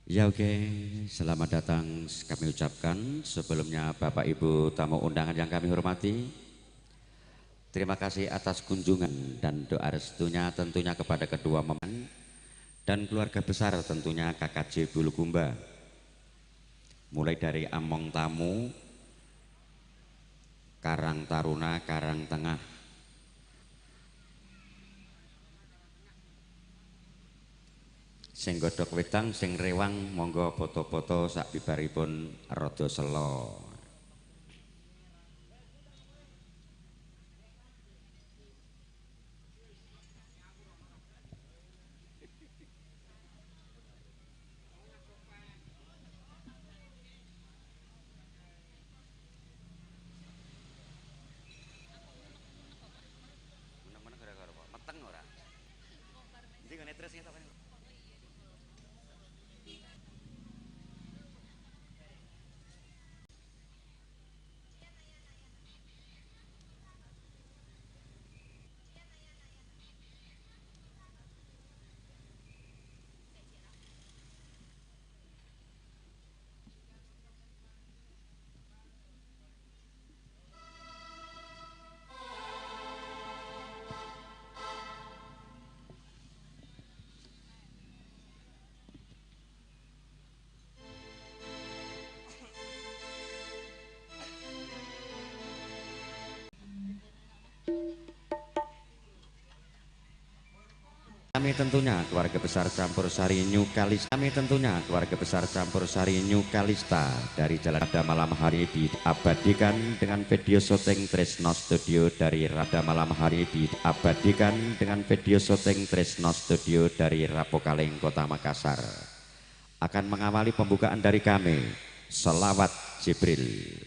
Ya oke, selamat datang kami ucapkan sebelumnya Bapak Ibu tamu undangan yang kami hormati. Terima kasih atas kunjungan dan doa restunya tentunya kepada kedua mempelai dan keluarga besar tentunya KKJ Bulukumba. Mulai dari Among Tamu, Karang Taruna, Karang Tengah, sing godhok wedang, sing rewang, monggo foto-foto sak bibaripun rada sela. Meteng ora? Iki ngene terus ngetok. Kami tentunya keluarga besar Campur Sari New Kalista. Kami tentunya keluarga besar Campur Sari New Kalista dari Jalan pada malam hari diabadikan dengan video syuting Tresno Studio dari Rada malam hari diabadikan dengan video syuting Tresno Studio dari Rapokaling Kota Makassar. Akan mengawali pembukaan dari kami Selawat Jibril.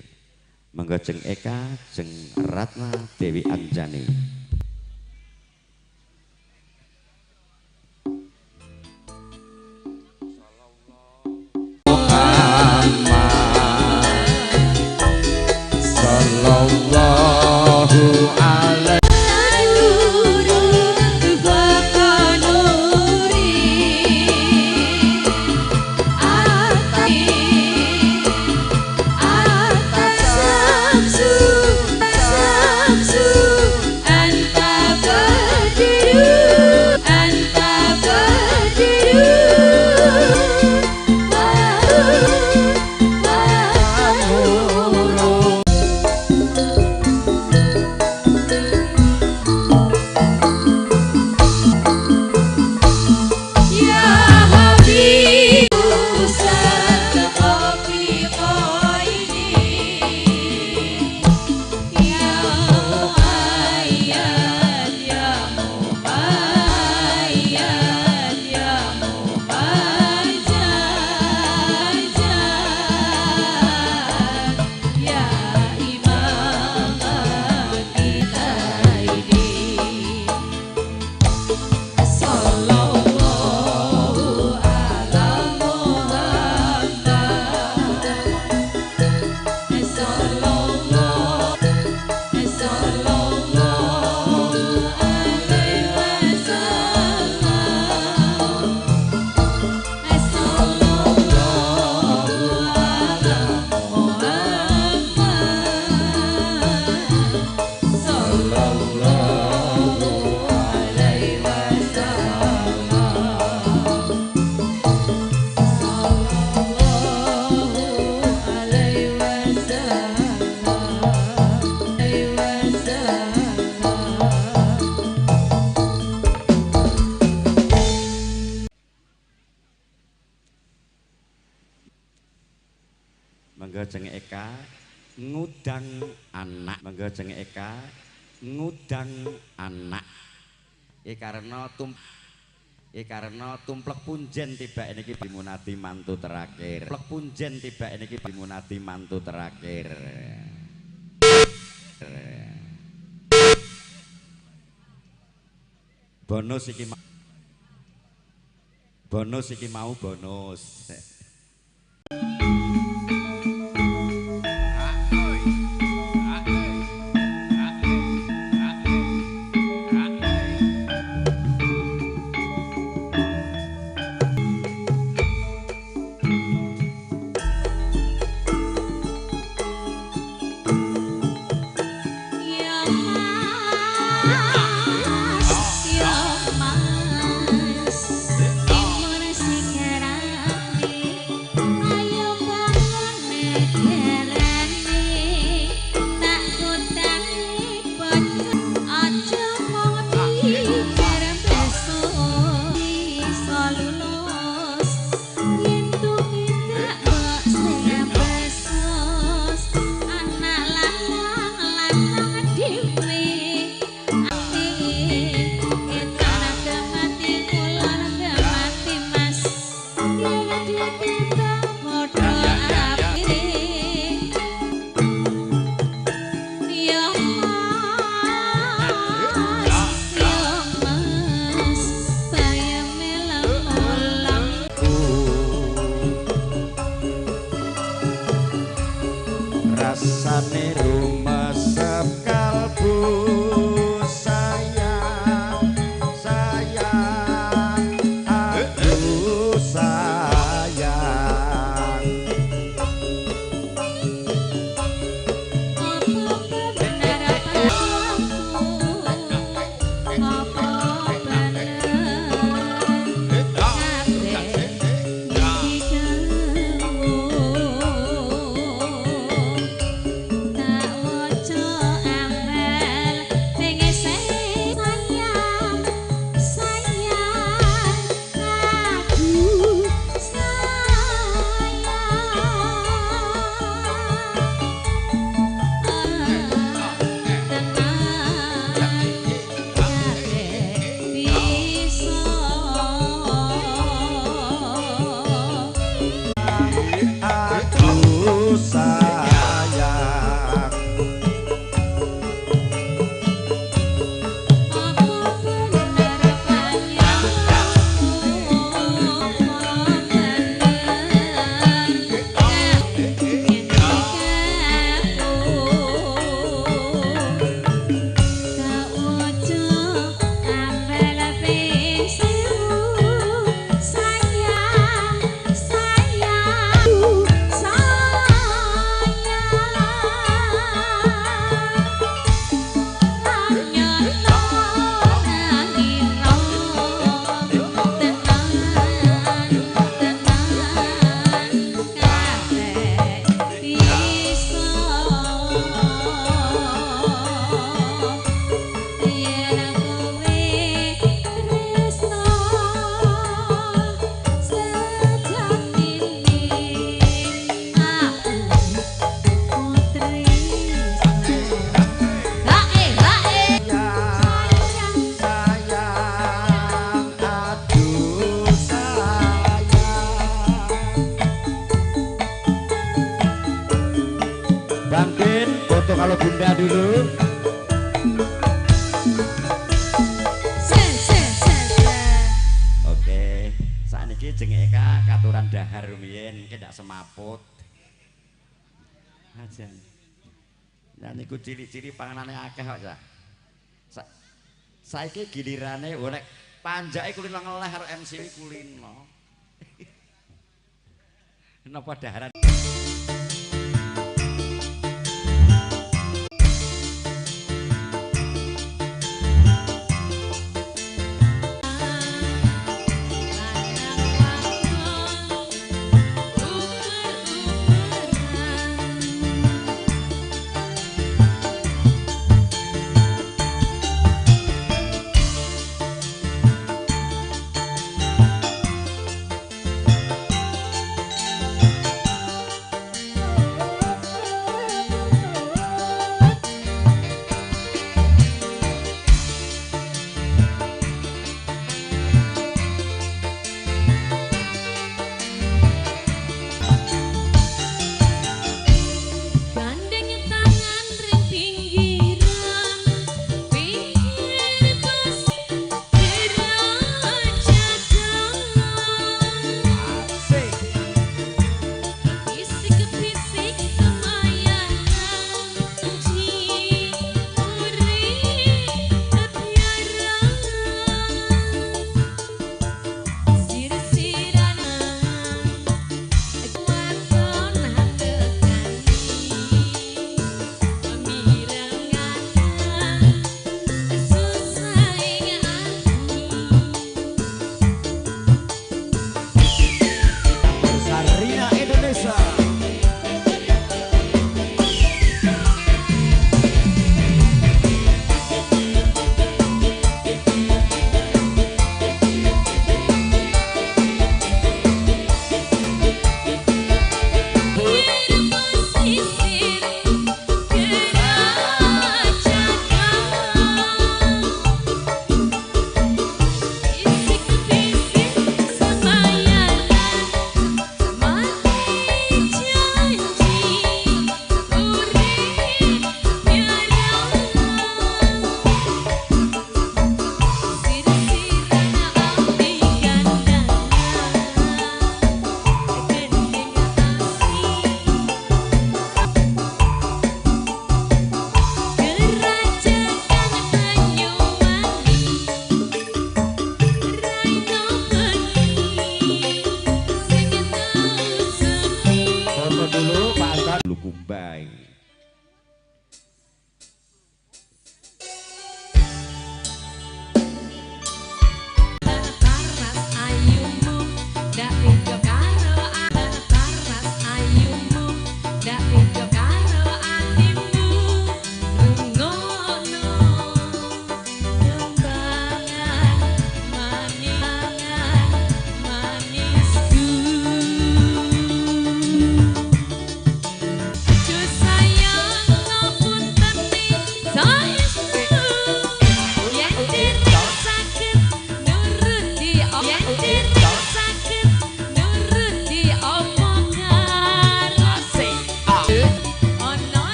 Monggo Jeng Eka, Jeng Ratna Dewi Anjani. Monggo Jeng Eka ngudang anak. Monggo Jeng Eka ngudang anak. Karena tumplek punjen tiba niki dimunati mantu terakhir. Tumplek punjen tiba niki dimunati mantu terakhir. Bonus iki mau bonus. rasane rumesep kalbu sayang sayang aduh sayang aduh sayang Bangkin, foto kalau bunda dulu. Oke, saat ini jengeka katuran dahar rumiyin, tidak semaput. Aja. Nah niku ciri-ciri panganane akeh kok ya. Saiki gilirane nek panjake kulino ngeleh karo MC kulino. Napa daharan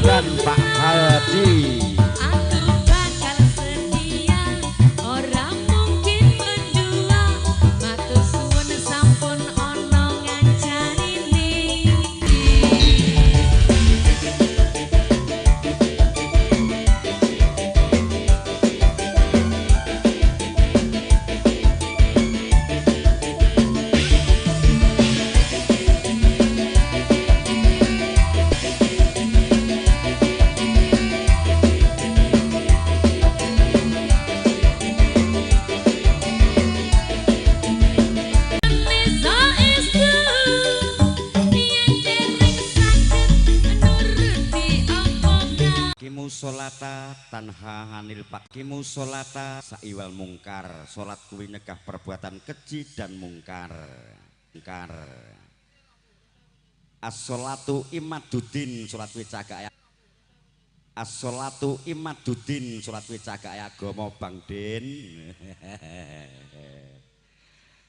dan Pak Haji. Solata tanha hanil pak kimu solata saiwal mungkar solat kuwi nyegah perbuatan keji dan mungkar as-sholatu imaduddin solat kuwi cagak as-sholatu imaduddin solat kuwi cagak agama Bang Den.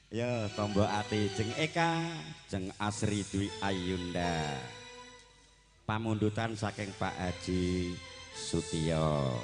Ya tombo ati jeng Eka jeng Asri Dwi Ayunda pamundutan saking Pak Haji Sutio.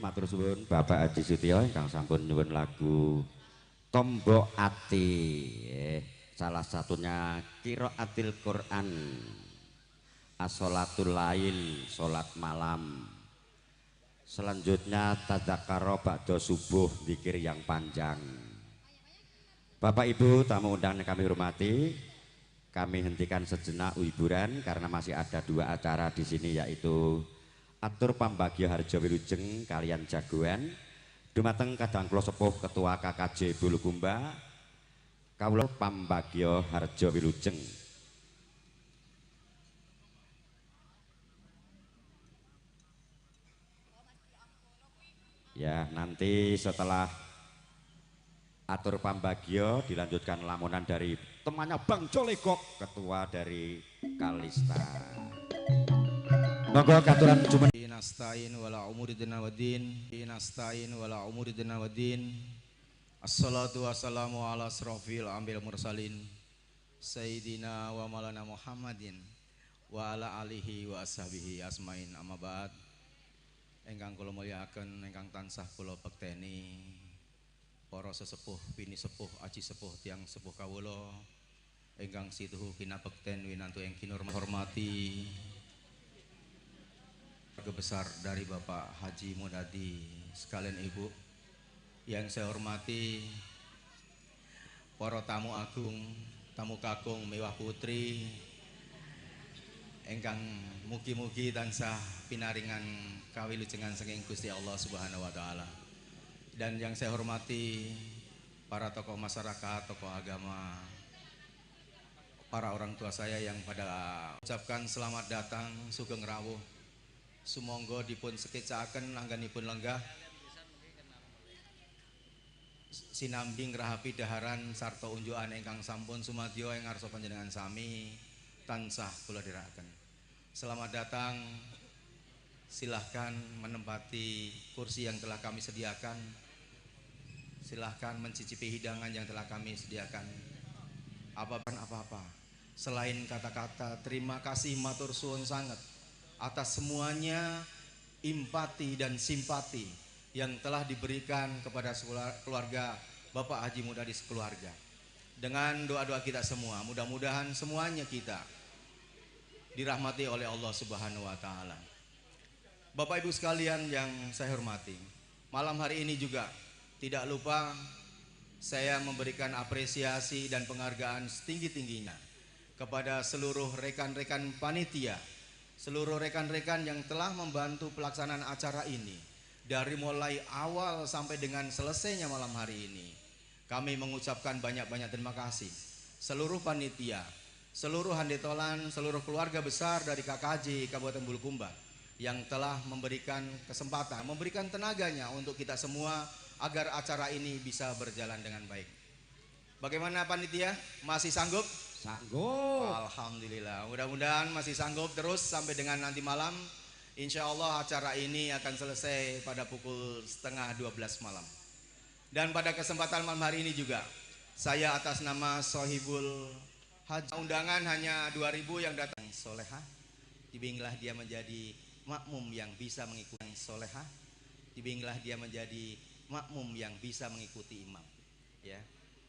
Matur suwun Bapak Haji Sutio ingkang sampun nyuwun lagu Tombo Ati, salah satunya Qiraatil Quran, As-sholatul lail, salat malam. Selanjutnya tadzakaro ba'da subuh, zikir yang panjang. Bapak Ibu tamu undangan yang kami hormati, kami hentikan sejenak hiburan karena masih ada dua acara di sini, yaitu atur pambagio Harjo Wilujeng kalian jagoan dumateng kadang kula sepuh Ketua KKJ Bulukumba kawula pambagio Harjo Wilujeng. Ya, nanti setelah atur pambagio dilanjutkan lamunan dari temannya Bang Colegok, ketua dari Kalista. Monggo katuran cuma Nasta'in wala umuridina waddin, nasta'in wala umuridina waddin. Assalatu wassalamu ala asrofil ambil mursalin Sayyidina wa malana Muhammadin wa ala alihi wa ashabihi asmain, amma ba'd. Engkang kula mulyakaken, engkang tansah kula bekteni para sesepuh, bini sepuh, aji sepuh, tiang sepuh kawula engkang situhu kinabekten winantu ing kinurmati keluarga besar dari Bapak Haji Mudadi, sekalian Ibu yang saya hormati, para tamu agung, tamu kakung mewah putri engkang mugi-mugi tansah pinaringan kawilujengan saking Gusti Allah Subhanahu wa taala. Dan yang saya hormati para tokoh masyarakat, tokoh agama, para orang tua saya yang pada ucapkan selamat datang sugeng rawuh. Sumangga dipun sekecaaken anggenipun lenggah sinambing rahapi daharan sarta unjukan ingkang sampun sumadyo ing ngarsa panjenengan sami tansah kula dherekaken. Selamat datang, silahkan menempati kursi yang telah kami sediakan, silahkan mencicipi hidangan yang telah kami sediakan. Apa-apa selain kata-kata terima kasih matur suwun sanget atas semuanya empati dan simpati yang telah diberikan kepada keluarga Bapak Haji Mudadi sekeluarga. Dengan doa-doa kita semua, mudah-mudahan semuanya kita dirahmati oleh Allah Subhanahu wa taala. Bapak Ibu sekalian yang saya hormati, malam hari ini juga tidak lupa saya memberikan apresiasi dan penghargaan setinggi-tingginya kepada seluruh rekan-rekan panitia, seluruh rekan-rekan yang telah membantu pelaksanaan acara ini dari mulai awal sampai dengan selesainya malam hari ini. Kami mengucapkan banyak-banyak terima kasih seluruh panitia, seluruh handetolan, seluruh keluarga besar dari KKJ Kabupaten Bulukumba yang telah memberikan kesempatan, memberikan tenaganya untuk kita semua agar acara ini bisa berjalan dengan baik. Bagaimana panitia? Masih sanggup? sanggup. Alhamdulillah, mudah-mudahan masih sanggup terus sampai dengan nanti malam. Insya Allah acara ini akan selesai pada pukul 11:30 malam. Dan pada kesempatan malam hari ini juga saya atas nama Sohibul Haji, undangan hanya 2.000 yang datang. Solehah, dibimbinglah dia menjadi makmum yang bisa mengikuti solehah, dibimbinglah dia menjadi makmum yang bisa mengikuti imam. Ya.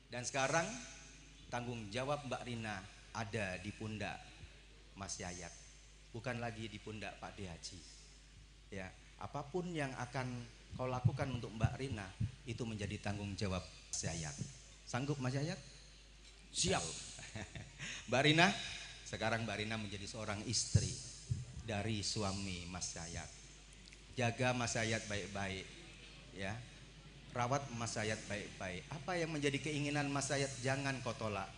Dan sekarang tanggung jawab Mbak Rina ada di pundak Mas Yayat, bukan lagi di pundak Pak D Haji. Ya, apapun yang akan kau lakukan untuk Mbak Rina itu menjadi tanggung jawab Mas Yayat. Sanggup Mas Yayat? Siap. Mbak Rina, sekarang Mbak Rina menjadi seorang istri dari suami Mas Yayat. Jaga Mas Yayat baik-baik, ya. Rawat Mas Yayat baik-baik. Apa yang menjadi keinginan Mas Yayat jangan kau tolak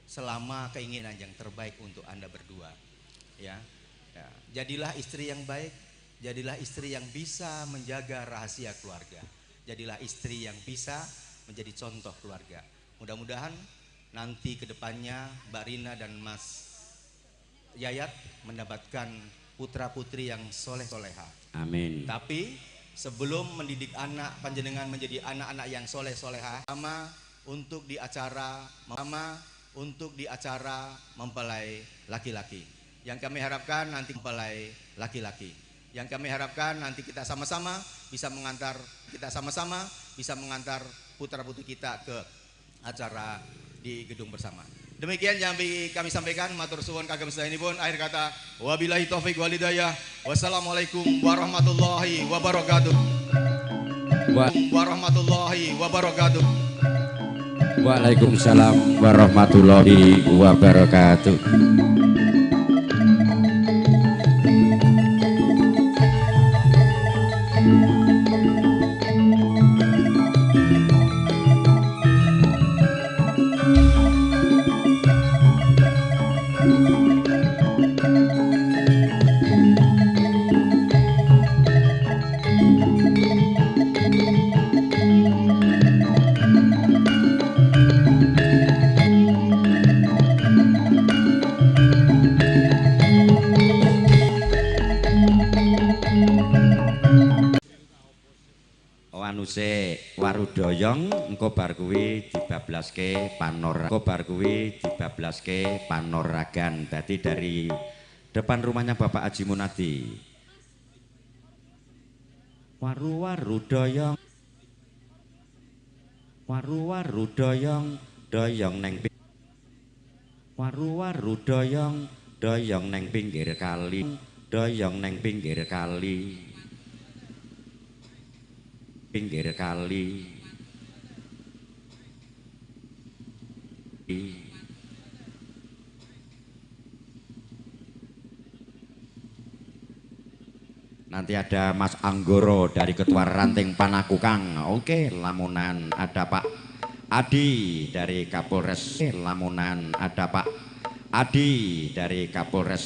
selama keinginan yang terbaik untuk Anda berdua. Ya. Ya. Jadilah istri yang baik, jadilah istri yang bisa menjaga rahasia keluarga. Jadilah istri yang bisa menjadi contoh keluarga. Mudah-mudahan nanti kedepannya Mbak Rina dan Mas Yayat mendapatkan putra-putri yang soleh-soleha. Amin. Tapi sebelum mendidik anak panjenengan menjadi anak-anak yang soleh-soleha, sama untuk di acara mempelai laki-laki. Yang kami harapkan nanti mempelai laki-laki. Yang kami harapkan nanti kita sama-sama bisa mengantar putra-putri kita ke acara di gedung bersama. Demikian yang kami sampaikan, matur suwun kagem sedayanipun. Akhir kata, wabillahi taufik wal hidayah. Wassalamualaikum warahmatullahi wabarakatuh. Waalaikumsalam warahmatullahi wabarakatuh. anu sik warudoyong engko bar kuwi dibablaske panoragan. Dadi dari depan rumahnya Bapak Haji Munadi. Waru-waru doyong doyong neng waru-waru doyong neng pinggir kali nanti ada Mas Anggoro dari Ketua Ranting Panakukang. Oke, Lamunan ada Pak Adi dari Kapolres Lamunan, ada Pak Adi dari Kapolres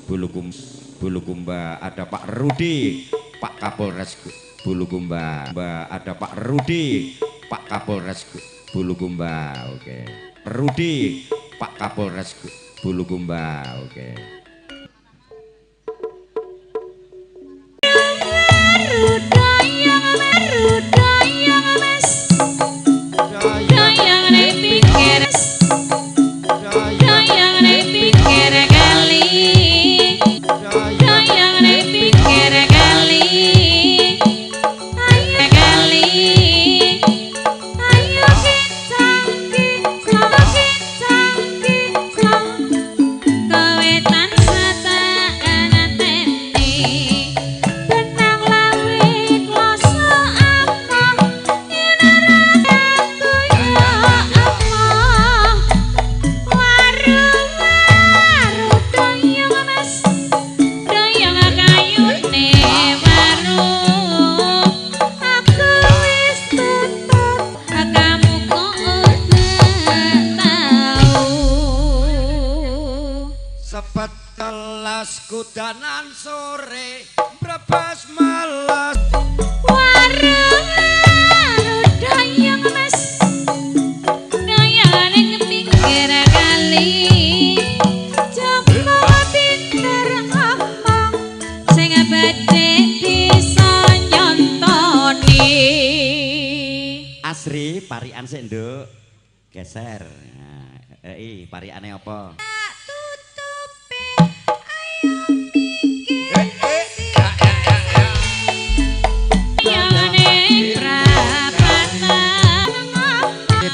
Bulukumba, ada Pak Rudi Pak Kapolres Bulukumba, ada Pak Rudi Pak Kapolres Bulukumba. Oke, Rudi Pak Kapolres Bulukumba. Oke. Kudanan sore brebes malas waru dayang mas dayang ning pinggir kali jempo pinter ngomong sing badhe bisa nyontoni. Asri parian sik nduk geser. Nah, pariane apa?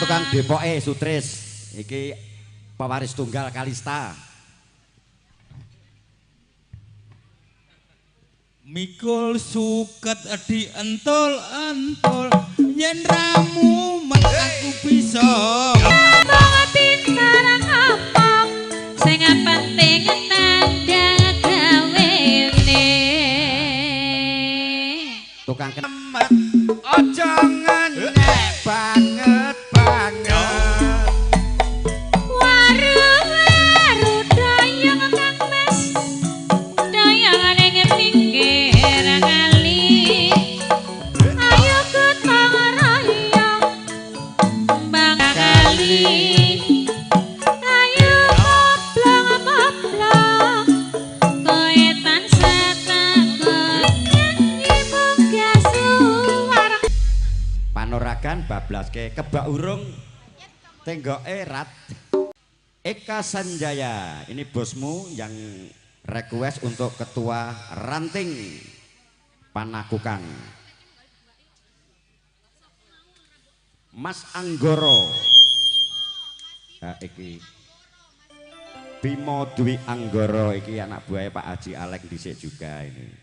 Tukang Depoke Sutris iki pewaris tunggal Kalista. Mikul suket di entol-entol yen ramu mek aku bisa ngomong pinter ngomong sing penting tanda gawene. Tukang kemet aja ngenyek banget waru dayang kang mas dayang ning pinggir kali ayo ketang rayong bang kali ayo poblong koe tansah takon nyanyi munggah suara panoragan bablaske kebak urung tenggoke erat. Eka Sanjaya, ini bosmu yang request untuk Ketua Ranting Panakukang. Mas Anggoro. Nah, iki Bimo Dwi Anggoro, iki anak buahnya Pak Haji Alek dhisik juga ini.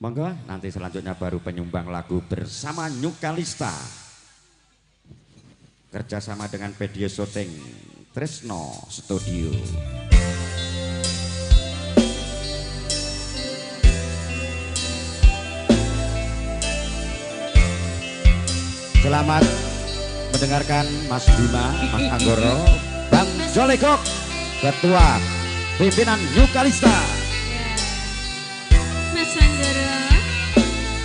Monggo, nanti selanjutnya baru penyumbang lagu bersama Nyukalista. Kerjasama dengan Video Syuting Tresno Studio. Selamat mendengarkan Mas Bima, Mas Anggoro, Bang Jolekok, Ketua Pimpinan Nyukalista. Mas Anggoro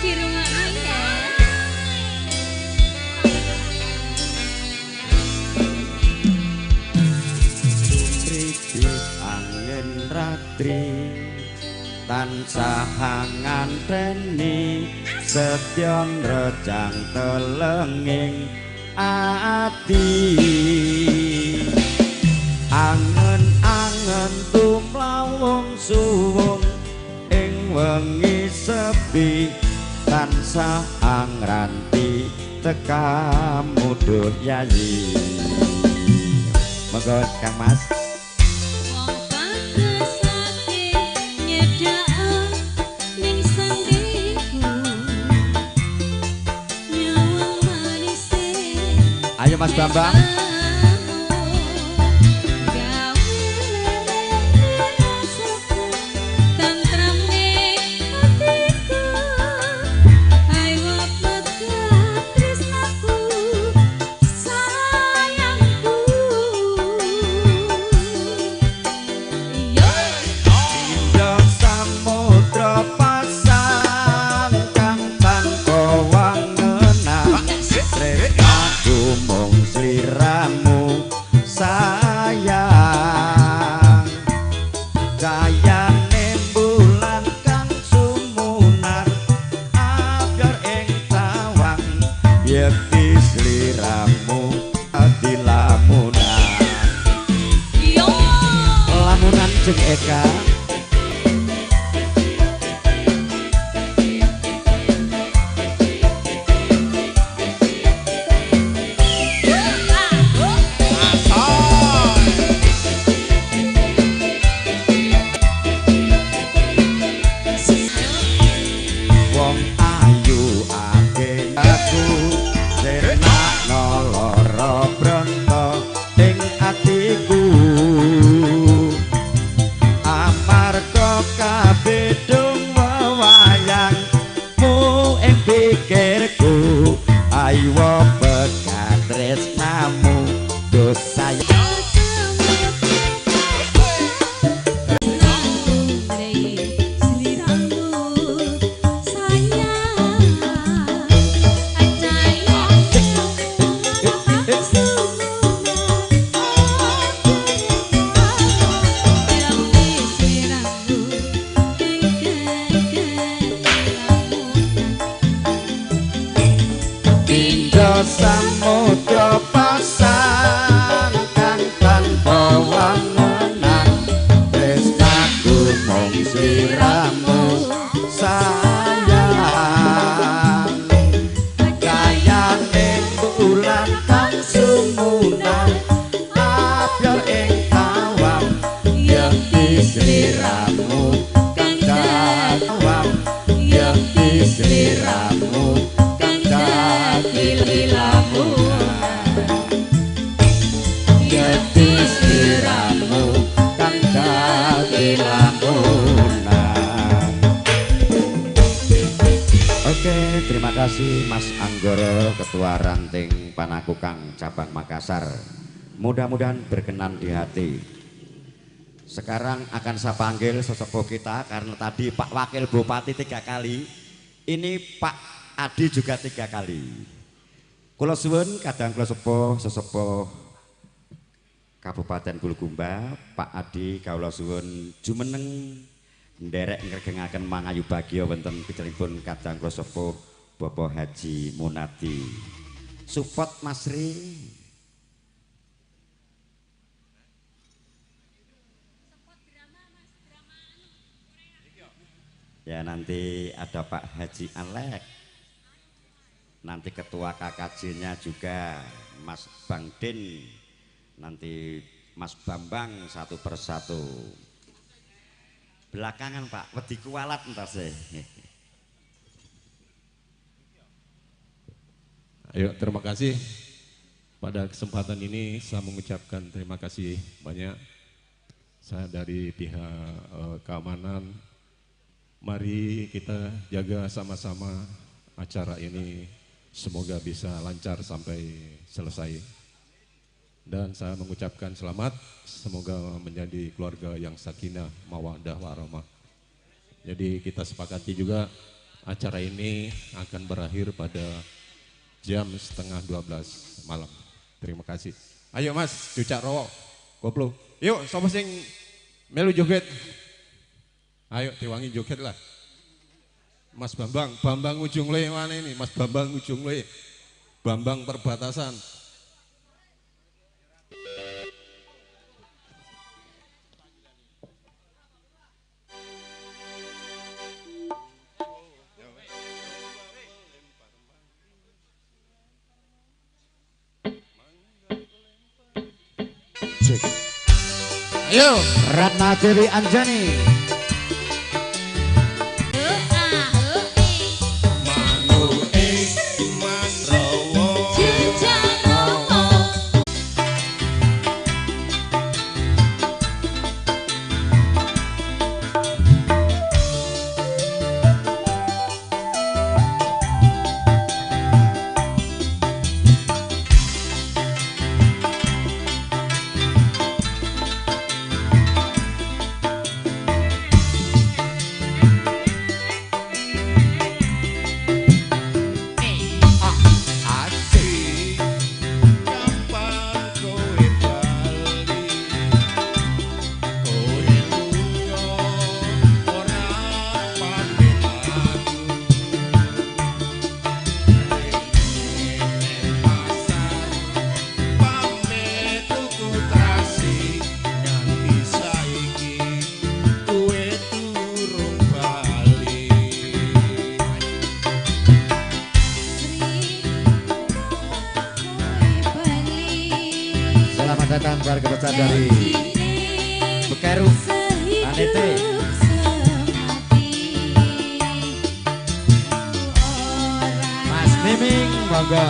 di rumah ayah. Angin ratri tansah nganteni setyon rejang telenging ati angen-angen tumlawung suwung ing wengi sepi tansah angranti tekamu duh yayi monggo Kang Mas. Wong pagesake nyedak ning sandiku nyawang manise. Ayo Mas Bambang. Jeng Eka wong ayu ake aku senak noloro bronto ing atiku kabedung wewayangmu ing pikirku ayo pegat tresnamu dosa samudra pasang kang tanpa wangunan tresnaku mung sliramu sayang gayane bulan kang sumunan abyor ing kawang yekti sliramu kang kawang yekti sliramu Oke, terima kasih Mas Anggoro, Ketua Ranting Panakukang Cabang Makassar. Mudah-mudahan berkenan di hati. Sekarang akan saya panggil sesepuh kita karena tadi Pak Wakil Bupati 3 kali, ini Pak Adi juga 3 kali. Kula suwun kadang kula sesepuh Kabupaten Bulukumba, Pak Adi kula suwun jumeneng nderek ngregengaken mangayu bagya wonten picalipun kadang kula sepuh Bapak Haji Munati. Support Mas Ri. Ya nanti ada Pak Haji Alek. Nanti ketua KKJ-nya juga Mas Bangdin. Nanti Mas Bambang satu persatu. Belakangan Pak, wedi kualat entar sih. Ayo, terima kasih. Pada kesempatan ini saya mengucapkan terima kasih banyak. Saya dari pihak keamanan. Mari kita jaga sama-sama acara ini. Semoga bisa lancar sampai selesai. Dan saya mengucapkan selamat, semoga menjadi keluarga yang sakinah, mawaddah, warahmah. Jadi kita sepakati juga acara ini akan berakhir pada jam 11:30 malam. Terima kasih. Ayo Mas, cucak rowo, koplo. Yuk, sapa sing melu joget? Ayo, Tiwangi joget lah. Mas Bambang Ujung Le mana ini? Mas Bambang Ujung Le, Bambang Perbatasan. Ayo, Ratna Dewi Anjani. Datang keluarga besar dari Bekeru Anete. Mas Miming monggo.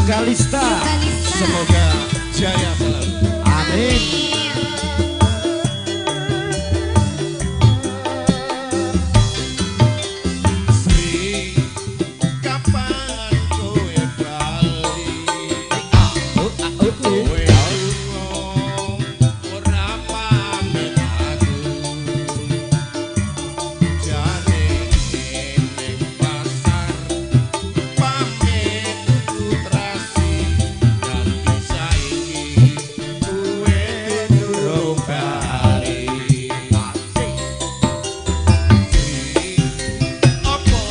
Kalista, Semoga jaya selalu. amin. Sri, kapan kowe bali? Kowe ora pamit aku. Jane ning pasar pamit tuku terasi. Ganti saiki kowe durung bali. Apa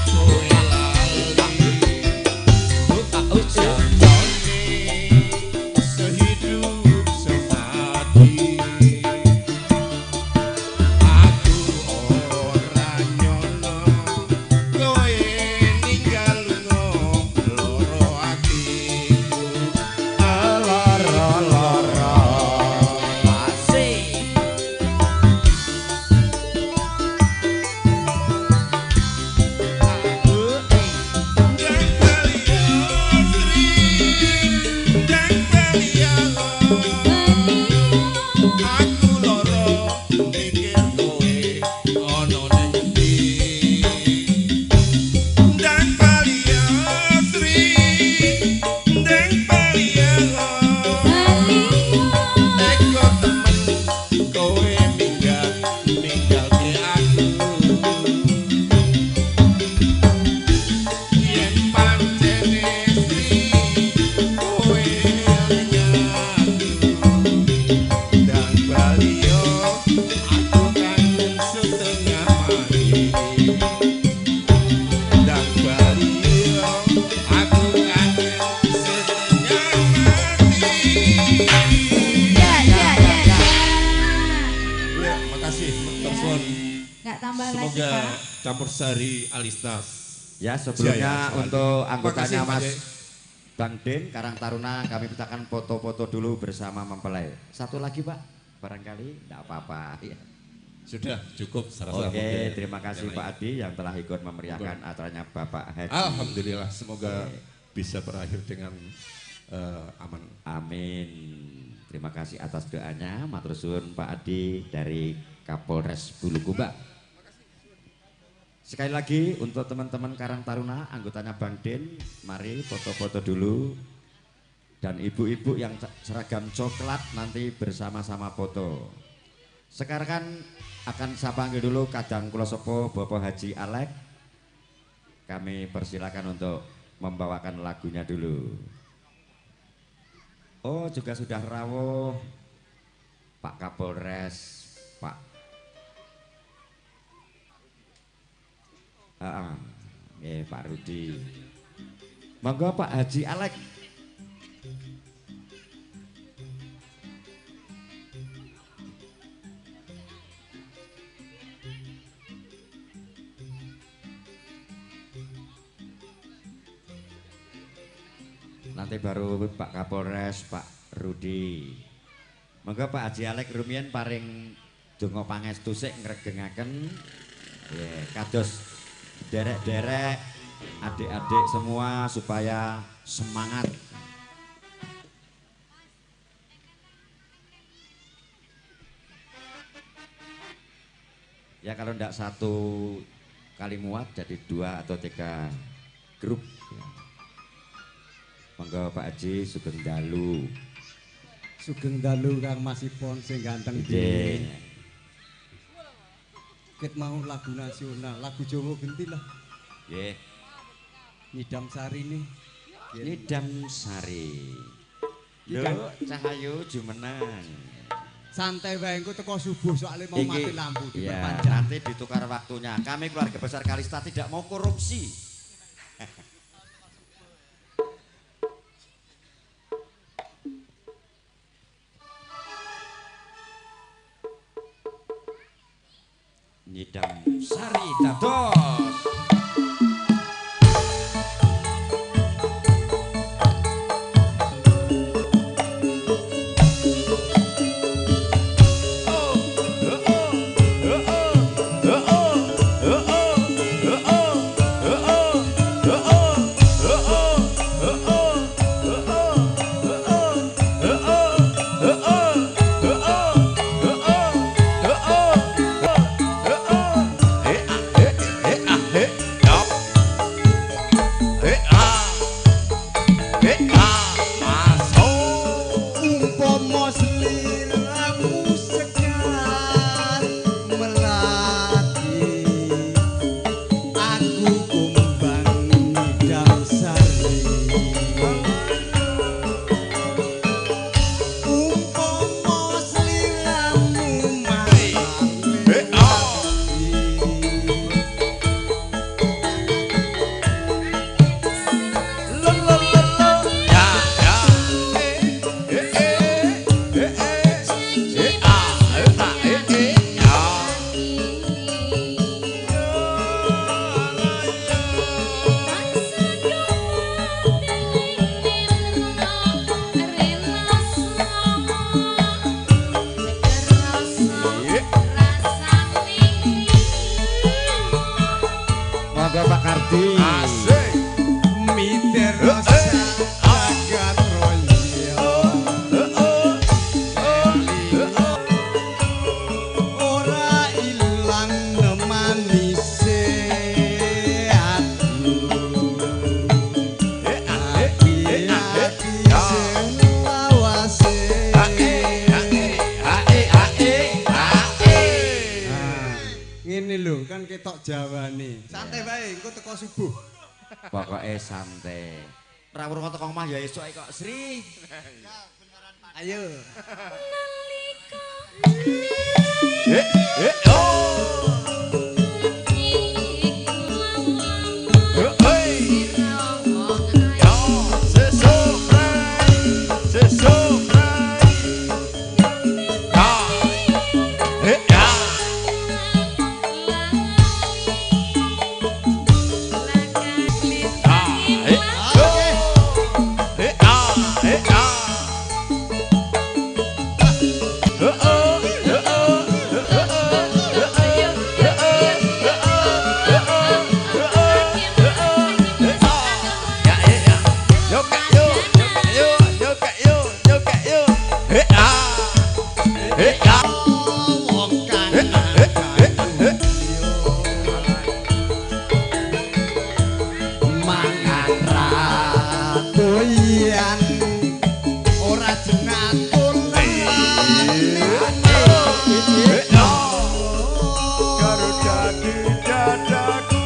kowe lali? Sehidup semati aku ora nyono kowe ninggal loro atiku Loro-loro asik. dan kalian Sri dan kalian aku loro mikir kowe ono ning endi dan kalian Sri dan kalian eko temen kowe minggal ke aku yen pancene Sri kowe eling aku dan Balio aku kangen setengah mati dan Balio aku kangen setengah mati. kasih telepon. Nggak tambah lagi, Semoga Pak. campur sari Alistas. Ya sebelumnya Jaya, untuk Terima anggotanya kasih, Pak Mas Jai. Bang Den Karang Taruna kami mintakan foto-foto dulu bersama mempelai. Satu lagi Pak, barangkali tidak apa-apa. Ya. Sudah cukup sarasa Oke, mungkin. terima kasih Yang Pak lain. Adi yang telah ikut memeriahkan acaranya Bapak Haji. Alhamdulillah, semoga bisa berakhir dengan aman. Amin. Terima kasih atas doanya, matur suwun Pak Adi dari Kapolres Bulukumba. Sekali lagi untuk teman-teman Karang Taruna, anggotanya Bang Den, mari foto-foto dulu. Dan ibu-ibu yang seragam coklat nanti bersama-sama foto. Sekarang kan akan saya panggil dulu Kadang Kulosopo Bapak Haji Alek. Kami persilakan untuk membawakan lagunya dulu. Oh juga sudah rawuh Pak Kapolres, Pak Pak Rudi. Monggo Pak Haji Alek. Nanti baru Pak Kapolres, Pak Rudi. Monggo Pak Haji Alek rumiyin paring donga pangestu sik ngregengaken. Kados derek-derek adik-adik semua supaya semangat. Ya kalau tidak satu kali muat jadi 2 atau 3 grup. Monggo Pak Haji Sugeng Dalu. Sugeng Dalu Kang Masipon sing ganteng Nggih. iki. Ket mau lagu nasional, lagu Jawa Genti lah. Nggih. Nyidam Sari nih. Nidam Sari. Lho, Cahayu jumeneng. Santai wae engko teko subuh soalnya mau mati lampu Ya, diperpanjang. nanti ditukar waktunya. Kami keluarga besar Kalista tidak mau korupsi. Nyidam Sari dados. Umpama sliramu sekar melati, aku kumbang Nyidam Sari. Umpama sliramu Monggo Pak Kardi. Miter rasa jagat roya. Ora ilang nemanise ati. Ati sing lawase. Ngene lho kan ketok Jawane. Santai wae engko teko subuh. Pokoknya santai. Rawuh ngono teko omah ya esuk kok Sri. Ayo. Sesuk karo dadi dadaku.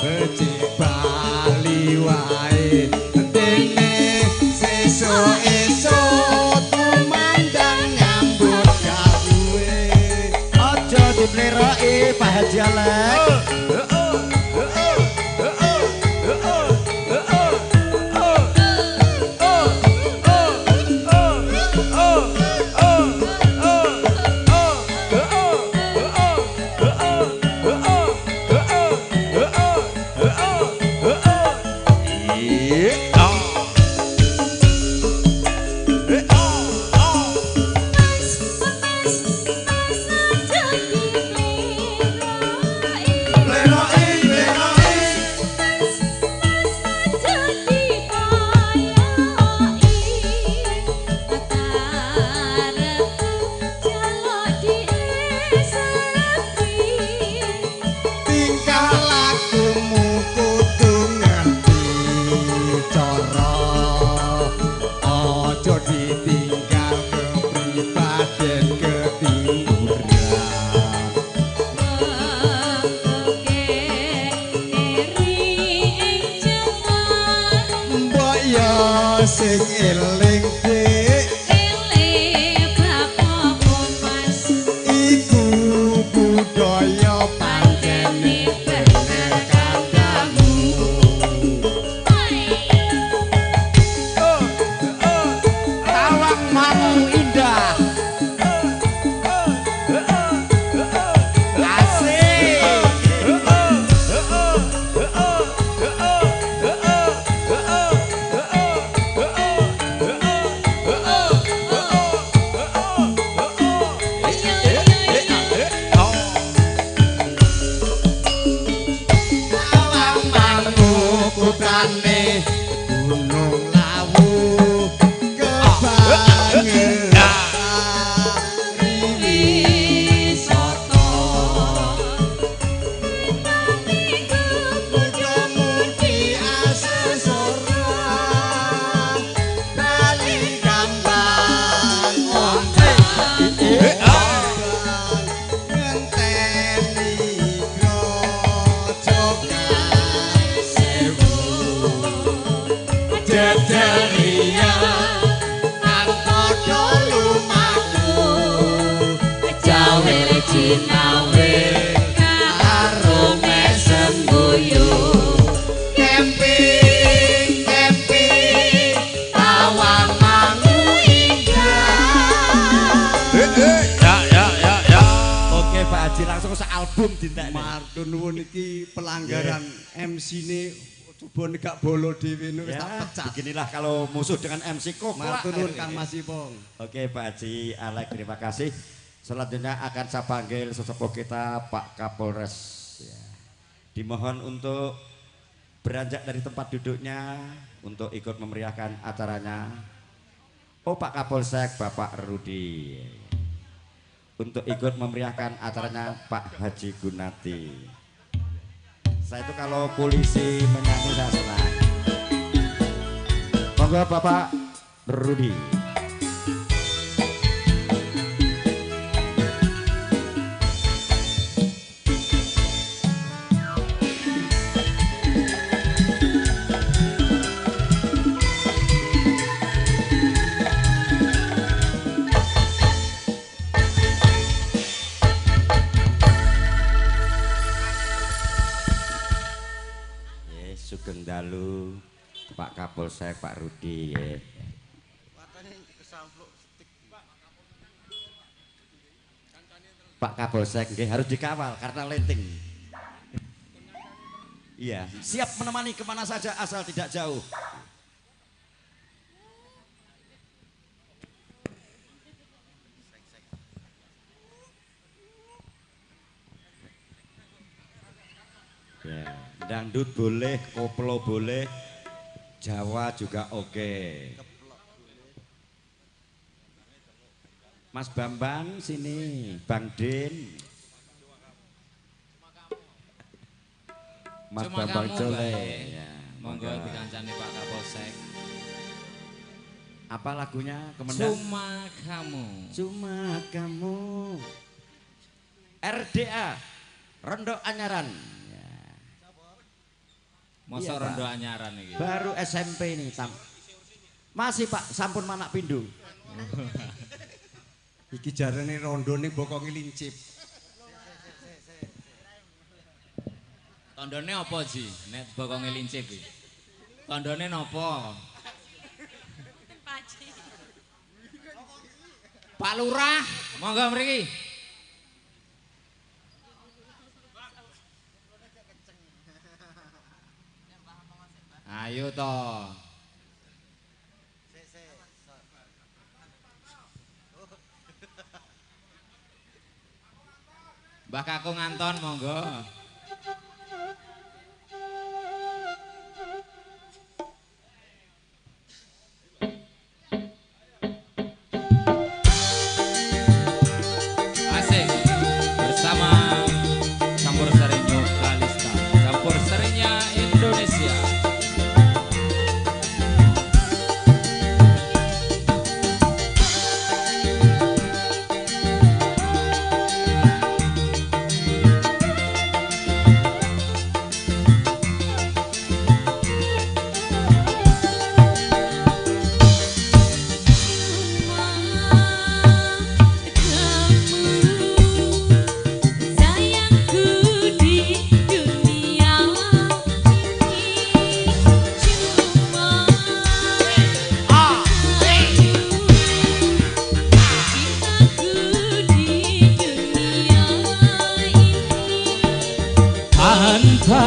Beci Celek. Tingkah lakumu kudu ngerti cara, ojo ditinggal kepribaden ketiduran. Mbok yo sing eling dik, iku budaya pancene bener kandamu. Tawang mau indah, asik. Tawang mangu putane gunung lawu kebangetan riwisata. Muda-mudi asesora bali gambang ngenteni grojogan sewu jederia angkara lumaku jawel jinawe karo mesem guyu camping tawang mangu indah. Oke Pak Haji langsung album dintek. Matur nuwun iki pelanggaran MC-ne coba negak bolo dhewe wis tak Ya, pecat. beginilah kalau musuh dengan MC kok. Matur nuwun Kang Mas Ipong. Oke Pak Haji Alek, terima kasih. Selanjutnya akan saya panggil sesepuh kita Pak Kapolres. Ya. Dimohon untuk beranjak dari tempat duduknya untuk ikut memeriahkan acaranya. Oh Pak Kapolsek Bapak Rudi. Untuk ikut memeriahkan acaranya Pak Haji Gunati. Saya itu kalau polisi menyanyi saya senang. Monggo Bapak Rudi. Sugeng dalu Pak Kapolsek Pak Rudi ya. Pak Kapolsek nggih harus dikawal karena letting. Iya, siap menemani kemana saja asal tidak jauh. Ya, dangdut boleh, koplo boleh, Jawa juga oke. Mas Bambang sini, Bang Din. Mas Cuma Bambang kamu, Jole. Mbak. Ya, Monggo monggo. dikancani Pak Kapolsek. Apa lagunya? Kemendak? Cuma kamu. Cuma kamu. RDA, Rondo Anyaran. Ya. Masa Iya, Pak. rondo anyaran iki. Baru SMP ini masih Pak, sampun manak pindu. Iki jarane rondo ning bokonge lincip. Tandane apa, Ji? Nek bokonge lincip iki. Tandane napa? Pak Lurah, monggo mriki. Ayo toh. Mbah Kakung Anton monggo. Asik bersama Campur Sari New Kalista, campur sarinya Indonesia. Tanpa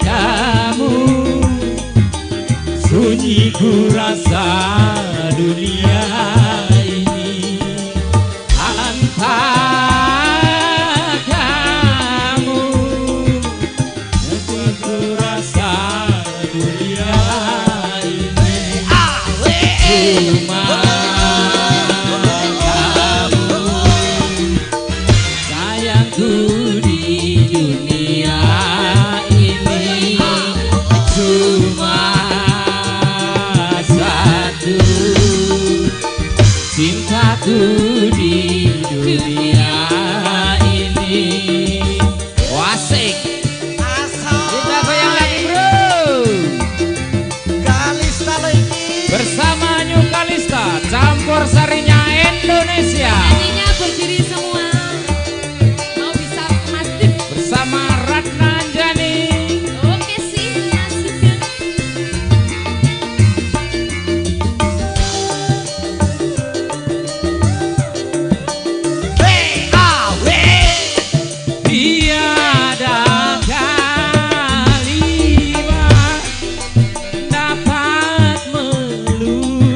kamu sunyi ku rasa dunia ini. Tanpa kamu sunyi ku rasa dunia ini. Cuma cintaku di dunia ini. Wasik kita goyang lagi bro. Kalista lagi Bersama New Kalista, campur sarinya Indonesia. Nyanyinya berdiri semua. Mau bisa masif. Bersama Ratna Anjani. Oke sih, asik ya. Tiada kalimat dapat melukiskan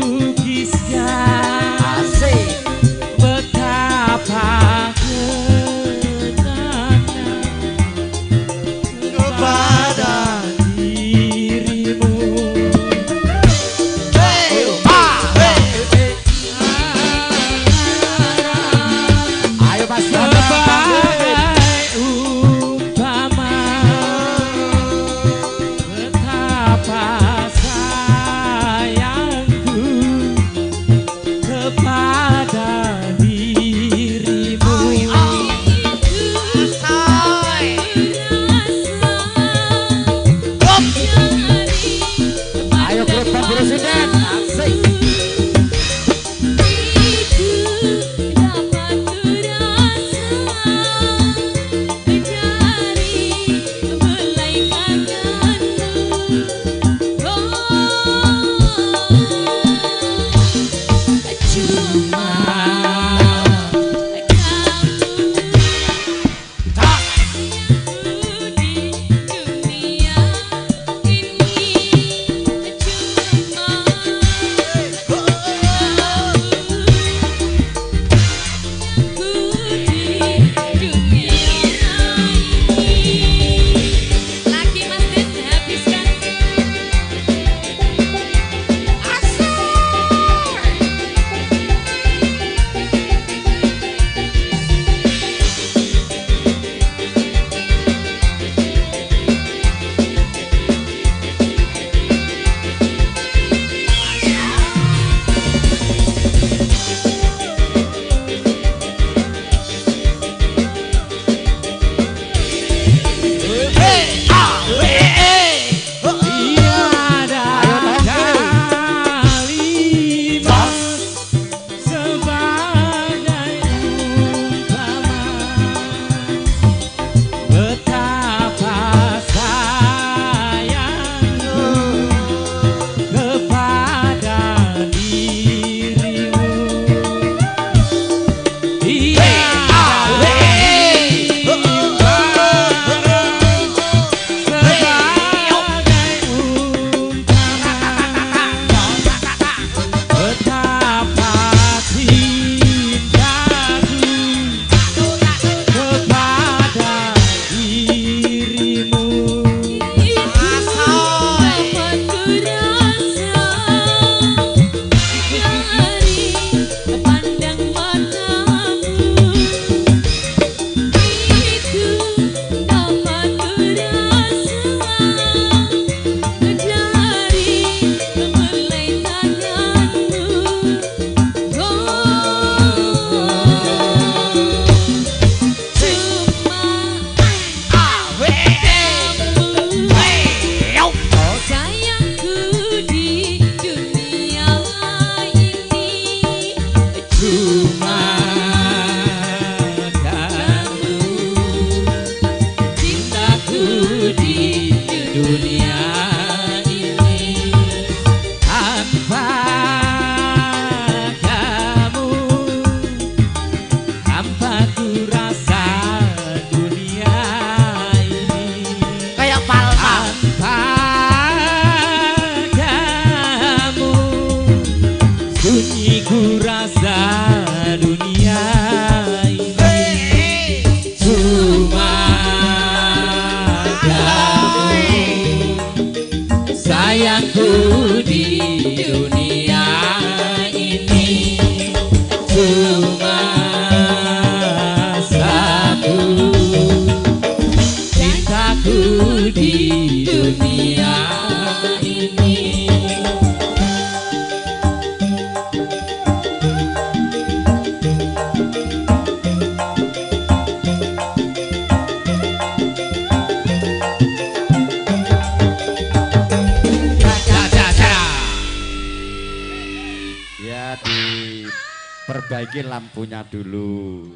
perbaiki lampunya dulu.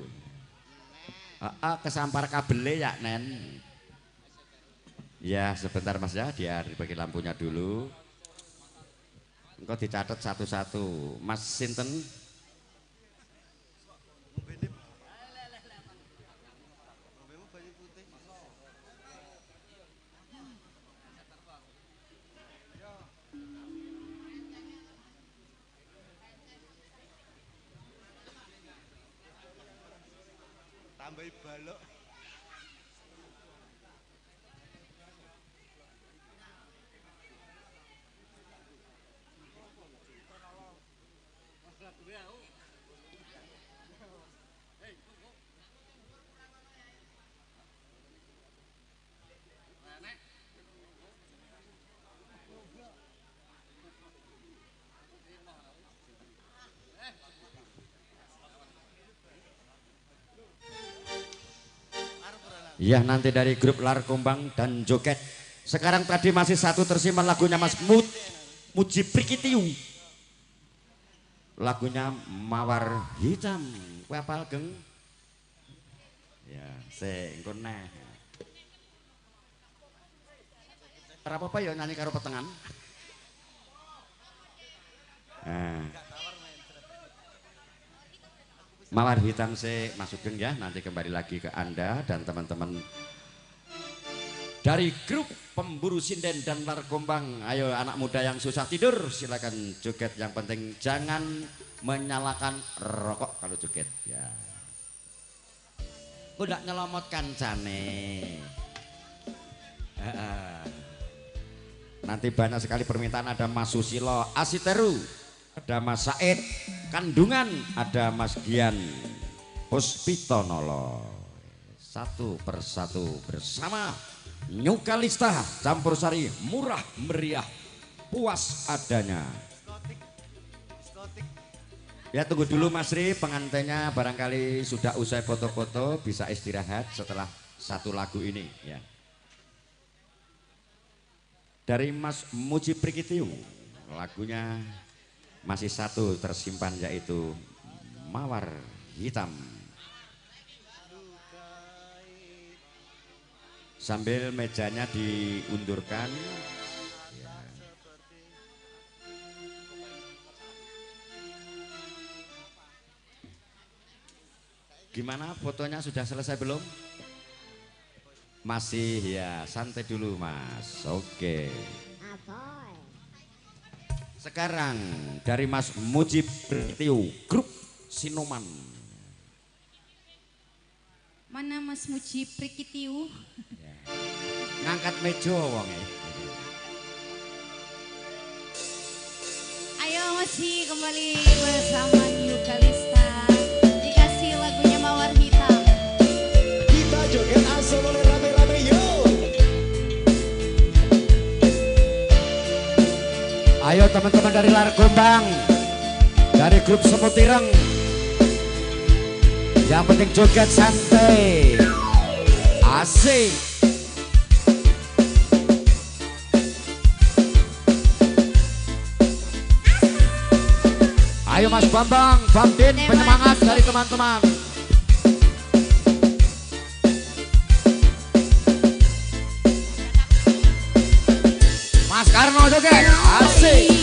Kesampar kabelnya ya Nen. Ya sebentar Mas ya, dia perbaiki lampunya dulu. Engkau dicatat satu-satu. Mas sinten? Tambah balok. Ya nanti dari grup Lar Kumbang dan Joget. Sekarang tadi masih satu tersimpan lagunya Mas Muji Prikitiu. Lagunya Mawar Hitam. Kowe apal geng? Ya, engko neh. Ora apa-apa ya nyanyi karo petengan. Nah. Mawar Hitam Mas Sugeng ya, nanti kembali lagi ke Anda dan teman-teman dari grup Pemburu Sinden dan Lar Kumbang. Ayo anak muda yang susah tidur silakan joget, yang penting jangan menyalakan rokok kalau joget ya. Udah nyelomot kancane. Nanti banyak sekali permintaan, ada Mas Susilo Asiteru, ada Mas Said Kandungan, ada Mas Gian Puspitonolo. Satu persatu bersama New Kalista campur sari murah meriah puas adanya. Ya tunggu dulu Mas Ri, pengantinnya barangkali sudah usai foto-foto, bisa istirahat setelah satu lagu ini ya. Dari Mas Muji Prikitiu, lagunya masih satu tersimpan yaitu Mawar Hitam. Sambil mejanya diundurkan ya. Gimana fotonya, sudah selesai belum? Masih ya, santai dulu Mas. Oke. Sekarang dari Mas Muji Prikitiu, grup Sinoman. Mana Mas Muji Prikitiu? Ya. Ngangkat meja wonge. Ayo masih kembali bersama New Kalista. Dikasih lagunya Mawar Hitam. Kita joget asal boleh rame-rame yo. Ayo teman-teman dari Lar Kumbang, dari grup Semut Ireng, yang penting joget santai, asik. Ayo Mas Bambang, Bang Din, penyemangat dari teman-teman. Mas Karno joget, asik.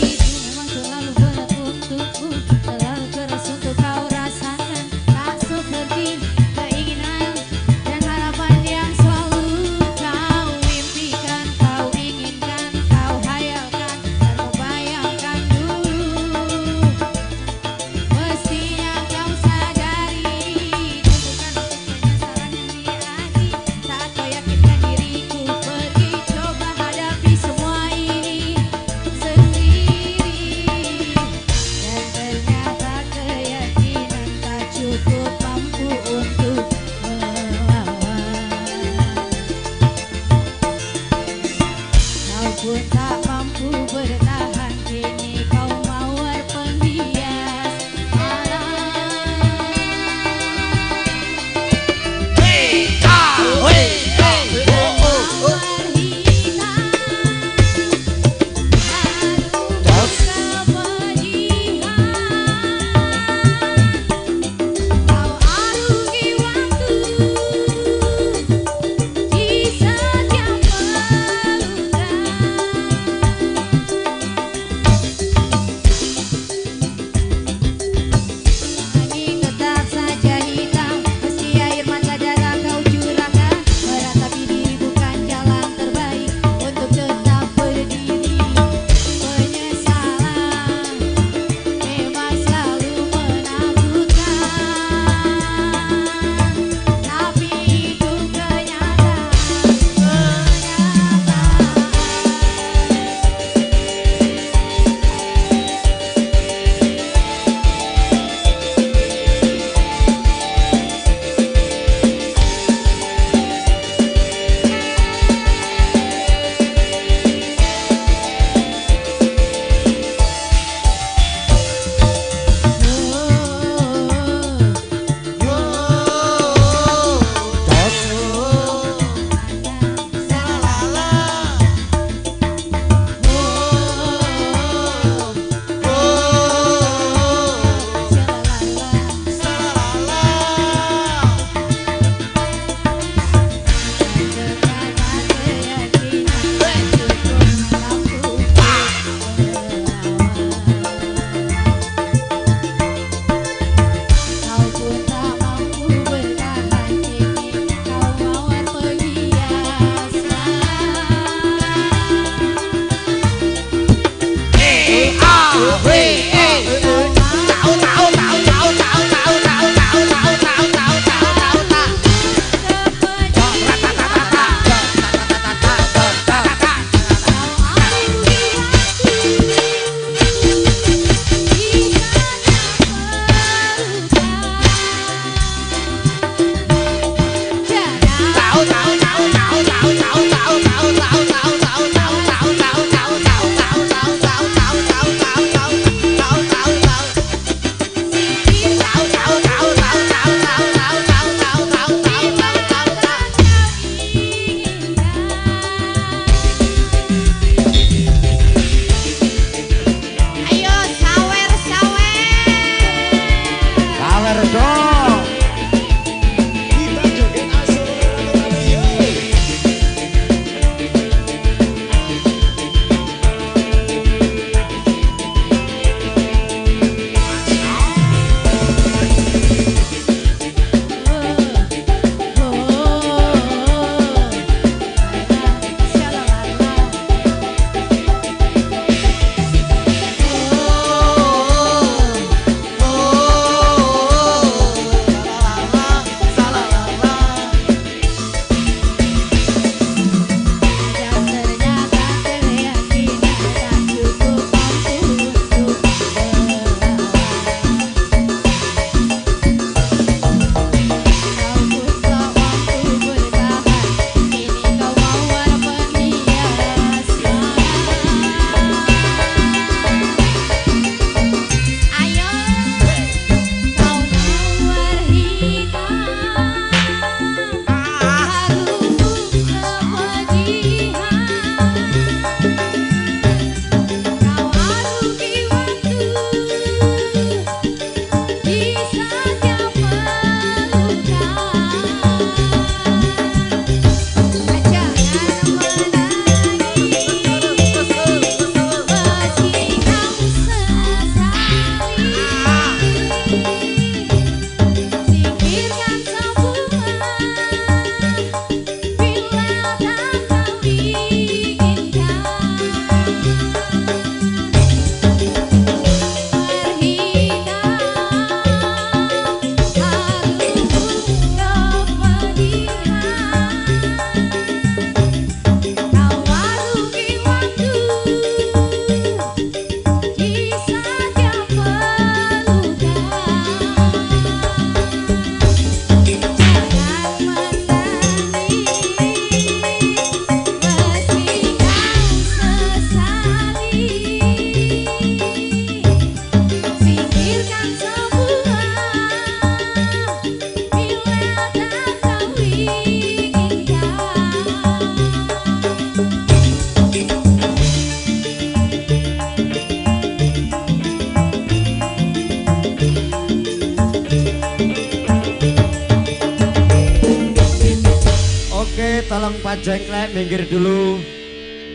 Pak Jengklek minggir dulu,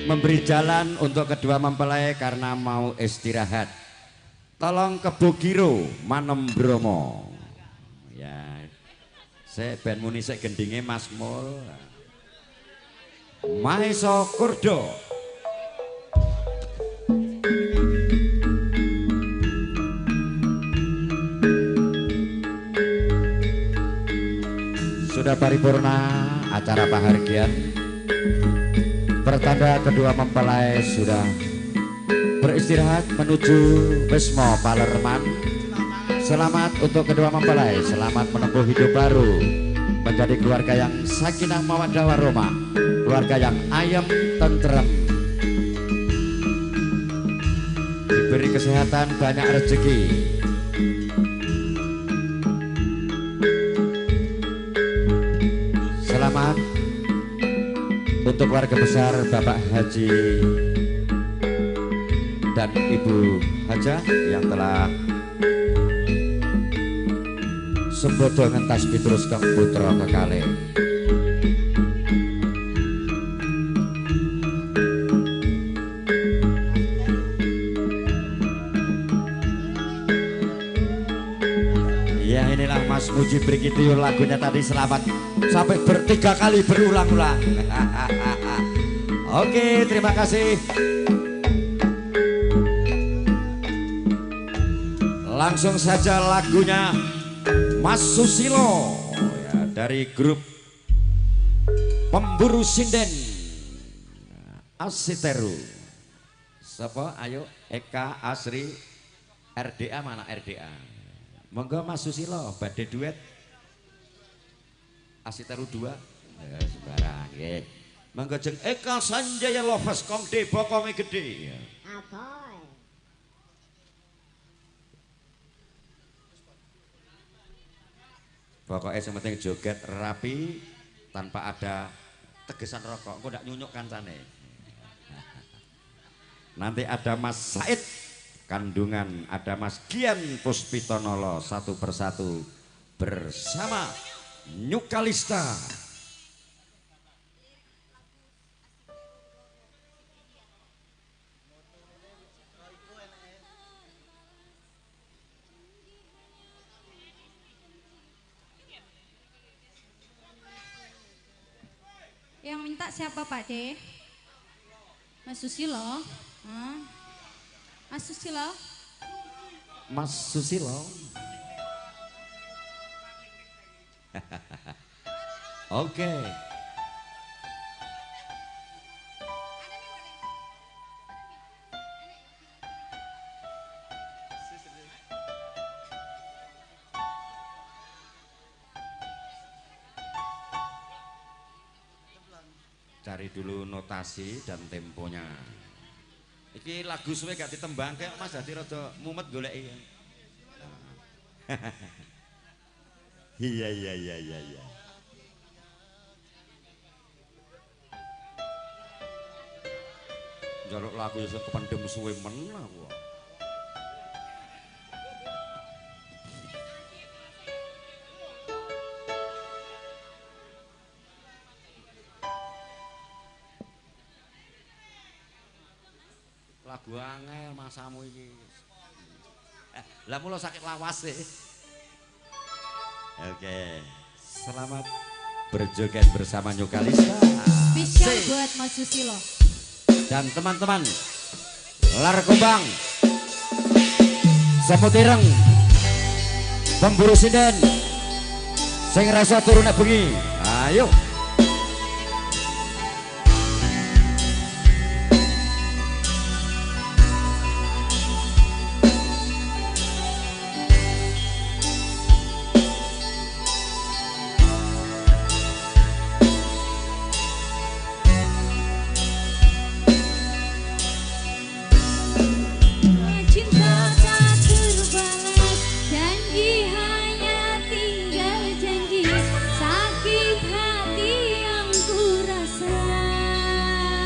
memberi jalan untuk kedua mempelai karena mau istirahat. Tolong ke Bogiro Manem Bromo. Ya, saya ben muni sik gendinge Mas Mul. Maiso Kurdo. Sudah paripurna acara pahargyan. Pertanda kedua mempelai sudah beristirahat menuju Wisma Palerman. Selamat untuk kedua mempelai, selamat menempuh hidup baru, menjadi keluarga yang sakinah mawaddah warahmah, keluarga yang ayem tentrem, diberi kesehatan, banyak rezeki. Selamat untuk keluarga besar Bapak Haji dan Ibu Hajah yang telah sembodo ngentas Petrus Kang Putra kekalih. Ya inilah Mas Muji Brigitio, lagunya tadi selamat sampai bertiga kali berulang-ulang. Oke, terima kasih. Langsung saja lagunya Mas Susilo ya, dari grup Pemburu Sinden Asiteru. Siapa? Ayo Eka Asri RDA, mana RDA? Monggo Mas Susilo badhe duet Asiteru 2 ya, sembarang nggih. Monggo jeng Eka Sanjaya Lovers Komde bokonge gede. Aboy. Pokoknya yang penting joget rapi tanpa ada tegesan rokok. Kok ndak nyunyuk kancane. Nanti ada Mas Said kandungan, ada Mas Gian Puspitonolo satu persatu bersama Nyukalista. Yang minta siapa Pak De? Mas Susilo? Mas Susilo? Mas Susilo. Oke. Cari dulu notasi dan temponya. Iki lagu suwe gak ditembang kayak Mas dadi rada mumet goleki. Iya. Jaluk lagu iso kependem suwe men aku. Lagu angel masamu iki. Lah mulo sakit lawas sih. Oke. Selamat berjoget bersama Nyukalista. Spesial buat Mas Susilo. Dan teman-teman Lar Kumbang, Semut Ireng, Pemburu Sinden, sing rasa turun nek bengi. Ayo.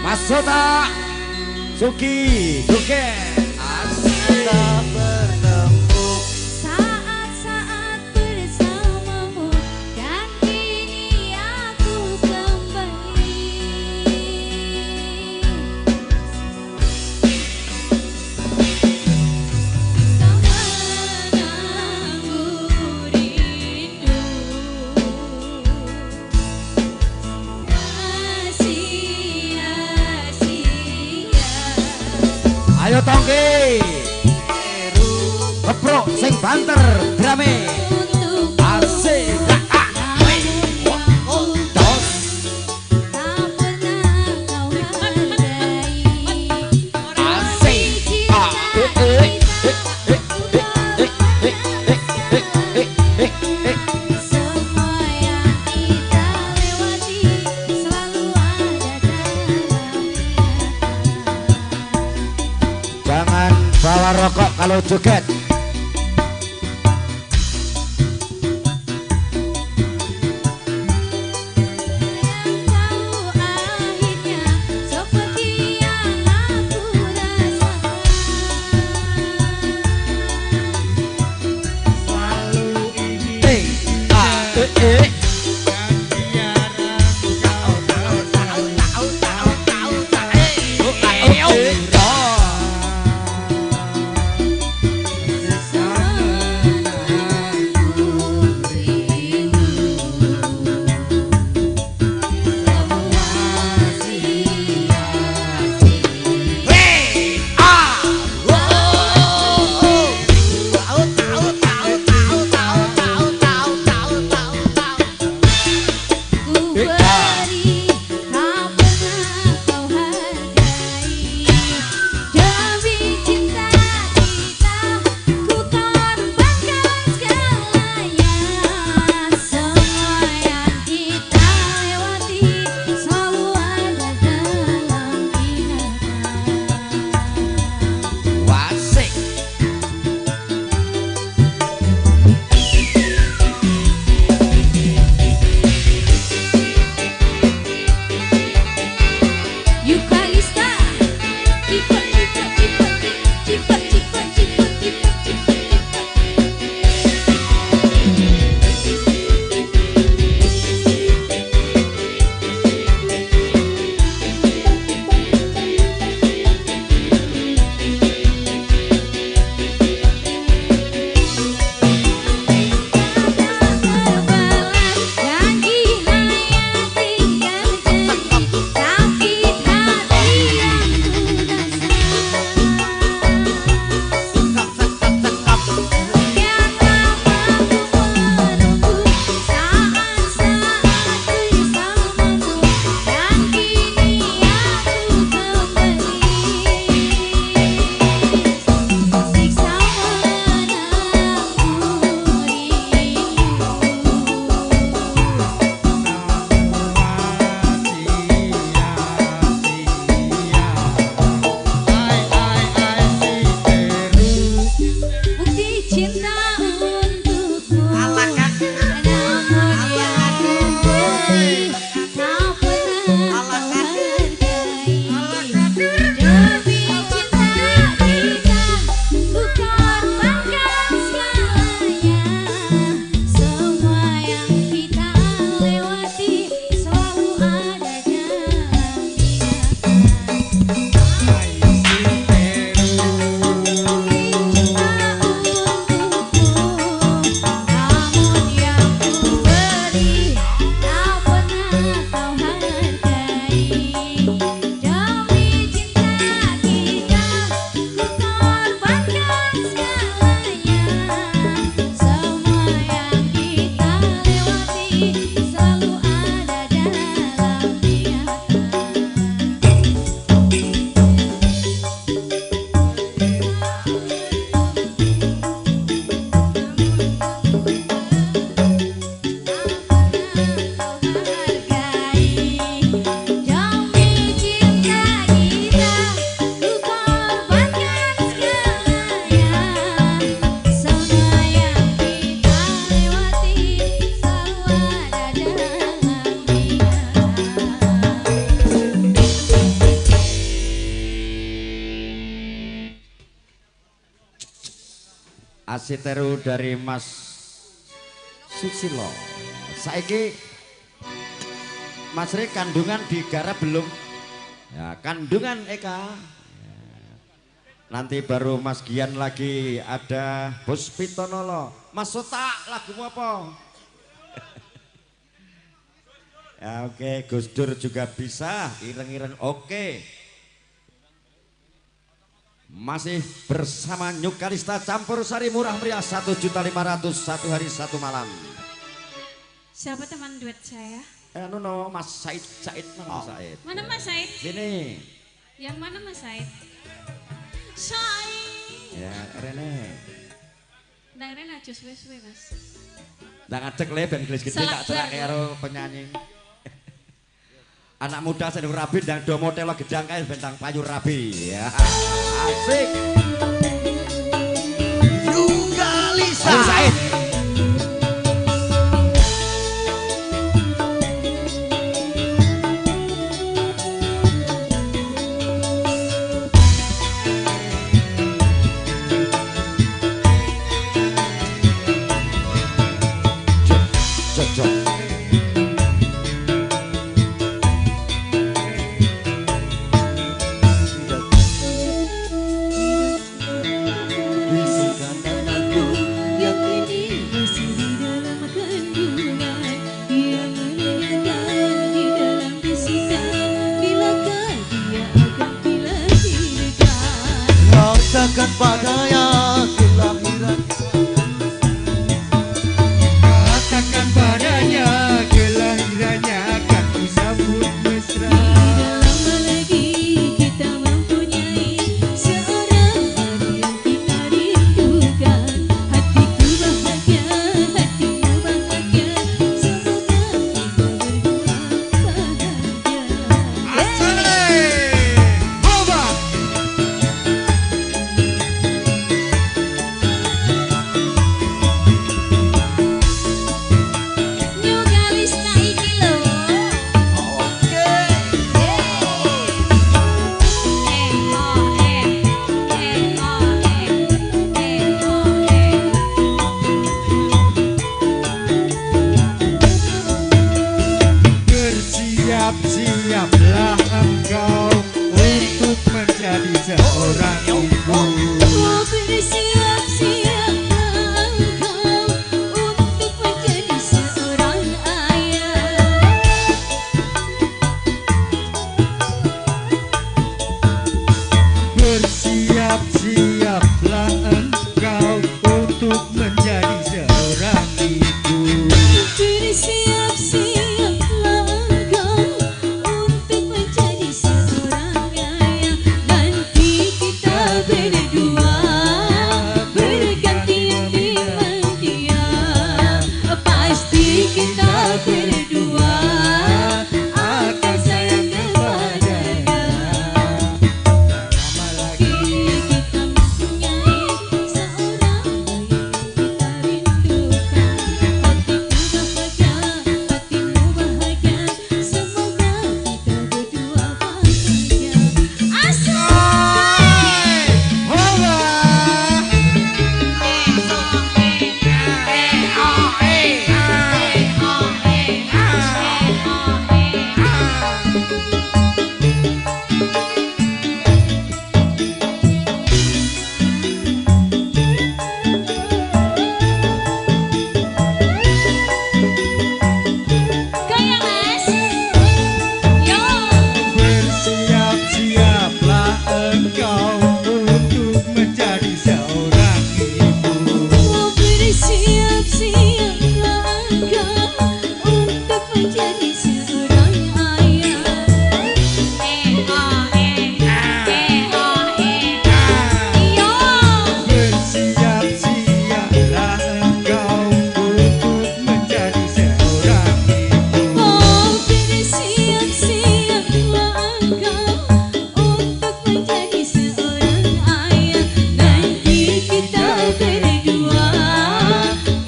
Mas Sota Suki Duke Kita bertemu saat-saat bersamamu dan kini aku kembali Ayo tongki keprok sing banter drame asik bawa rokok kalau joget. Asiteru dari Mas Susilo. Saiki Mas Re kandungan digarap belum? Ya, kandungan Eka. Nanti baru Mas Gian lagi, ada Bos Pitonolo. Mas Sota, lagumu apa? Ya oke, Gus Dur juga bisa, ireng-ireng oke. Masih bersama New Kalista campur sari murah meriah 1.500.000 satu hari satu malam. Siapa teman duet saya? No, Mas Said, mana Mas Said? Mana Mas Said? Sini. Yang mana Mas Said? Said. Ya, Rene. Ndang Rene aja suwe-suwe Mas. Ndang ngadeg le ben gelis gede tak cerak karo penyanyi. Anak muda sendiri rabi dan do model gedang kae bentang payu rabi. Ya. Asik. Juga Lisa. Said. Katakan padanya kelahiran, Katakan padanya kelahirannya akan ku sambut mesra. Lama lagi kita mempunyai seorang yang kita rindukan. Hatiku bahagia, hatimu bahagia. Semoga kita berdua bahagia. New Kalista iki lho. Bersiap-siaplah engkau untuk menjadi seorang ibu. Oh, bersiap-siaplah engkau untuk menjadi seorang ayah. Bersiap-siaplah engkau untuk menjadi seorang ibu. Bersiap-siaplah engkau untuk menjadi seorang ayah. Nanti kita berdua bergantian dengan dia. Pasti kita berdua akan sayang kepadanya. Kita mempunyai seorang yang kita rindukan. Hatiku bahagia, hatimu bahagia. Semoga kita berdua bahagia. Gaya Mas. Yo. Bersiap-siaplah engkau untuk menjadi seorang ibu. Oh, bersiap-siaplah engkau untuk menjadi seorang ayah. Yo. Bersiap-siaplah engkau untuk menjadi seorang ibu. Oh, bersiap-siaplah engkau untuk menjadi seorang ayah. Nanti kita berdua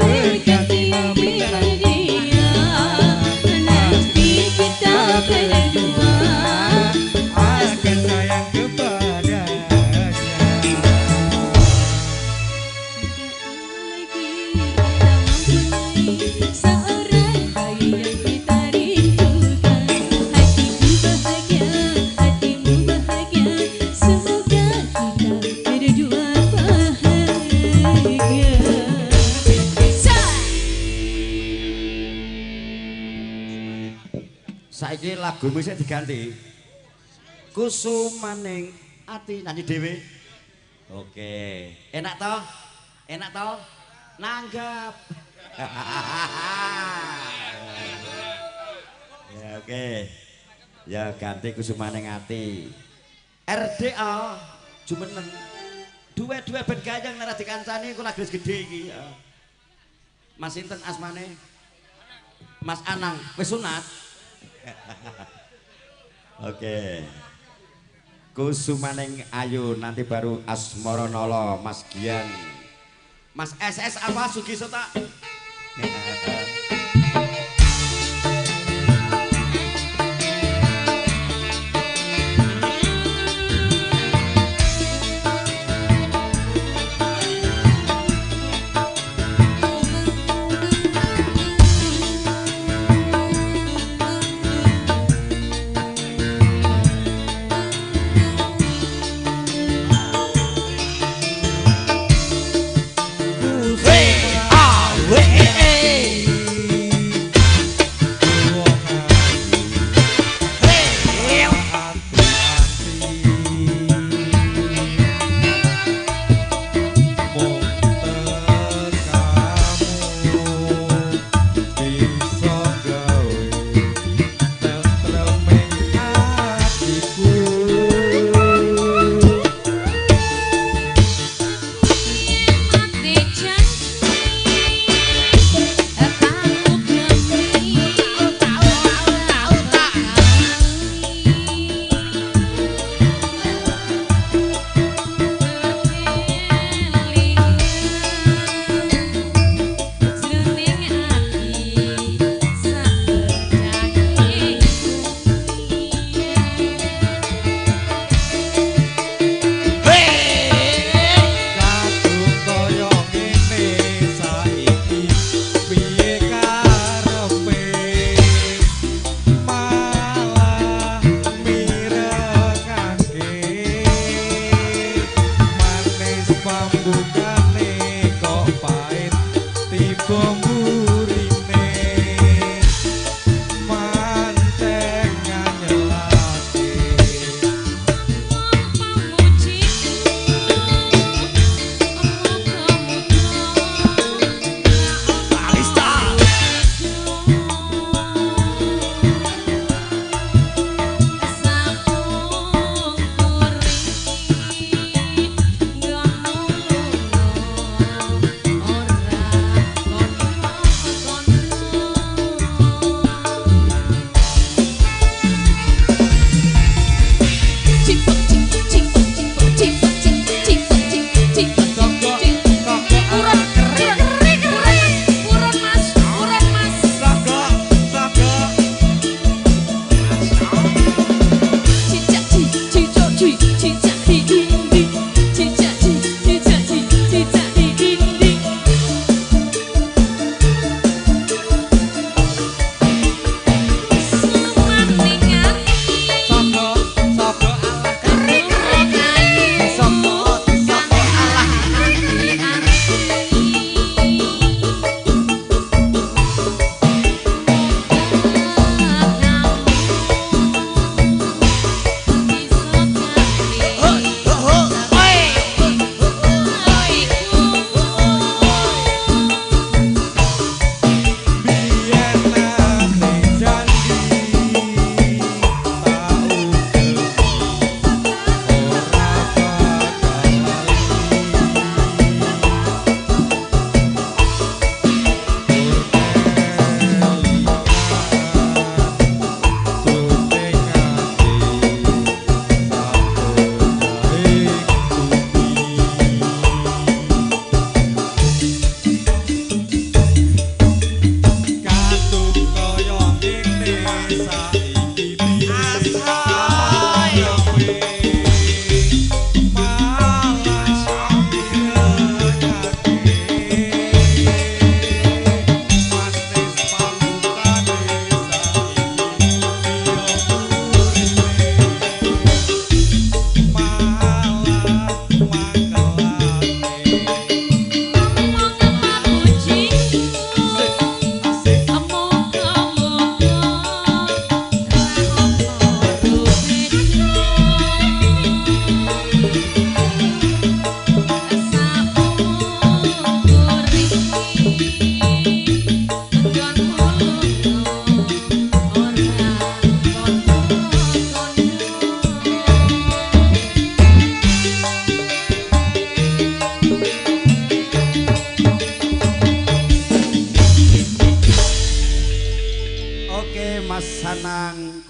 bergantian dengan dia. Nanti kita berdua Akan sayang kepadanya. seorang bayi yang kita rindukan. Hatiku bahagia, hatimu bahagia. Semoga kita berdua bahagia. Saiki lagu bisa diganti. Kusumaning ati nyanyi dhewe. Oke, enak toh? Enak toh? Nanggap. Ya oke. Ya ganti kusumane ngati. RDA jumeneng. Duwe-duwe ben gayeng nek dikancani iku lagi gede iki. Mas sinten asmane? Mas Anang, wis sunat. Oke. Kusumaning ayu nanti baru Asmaranala, Mas Gian. Mas SS apa Sugiso tak?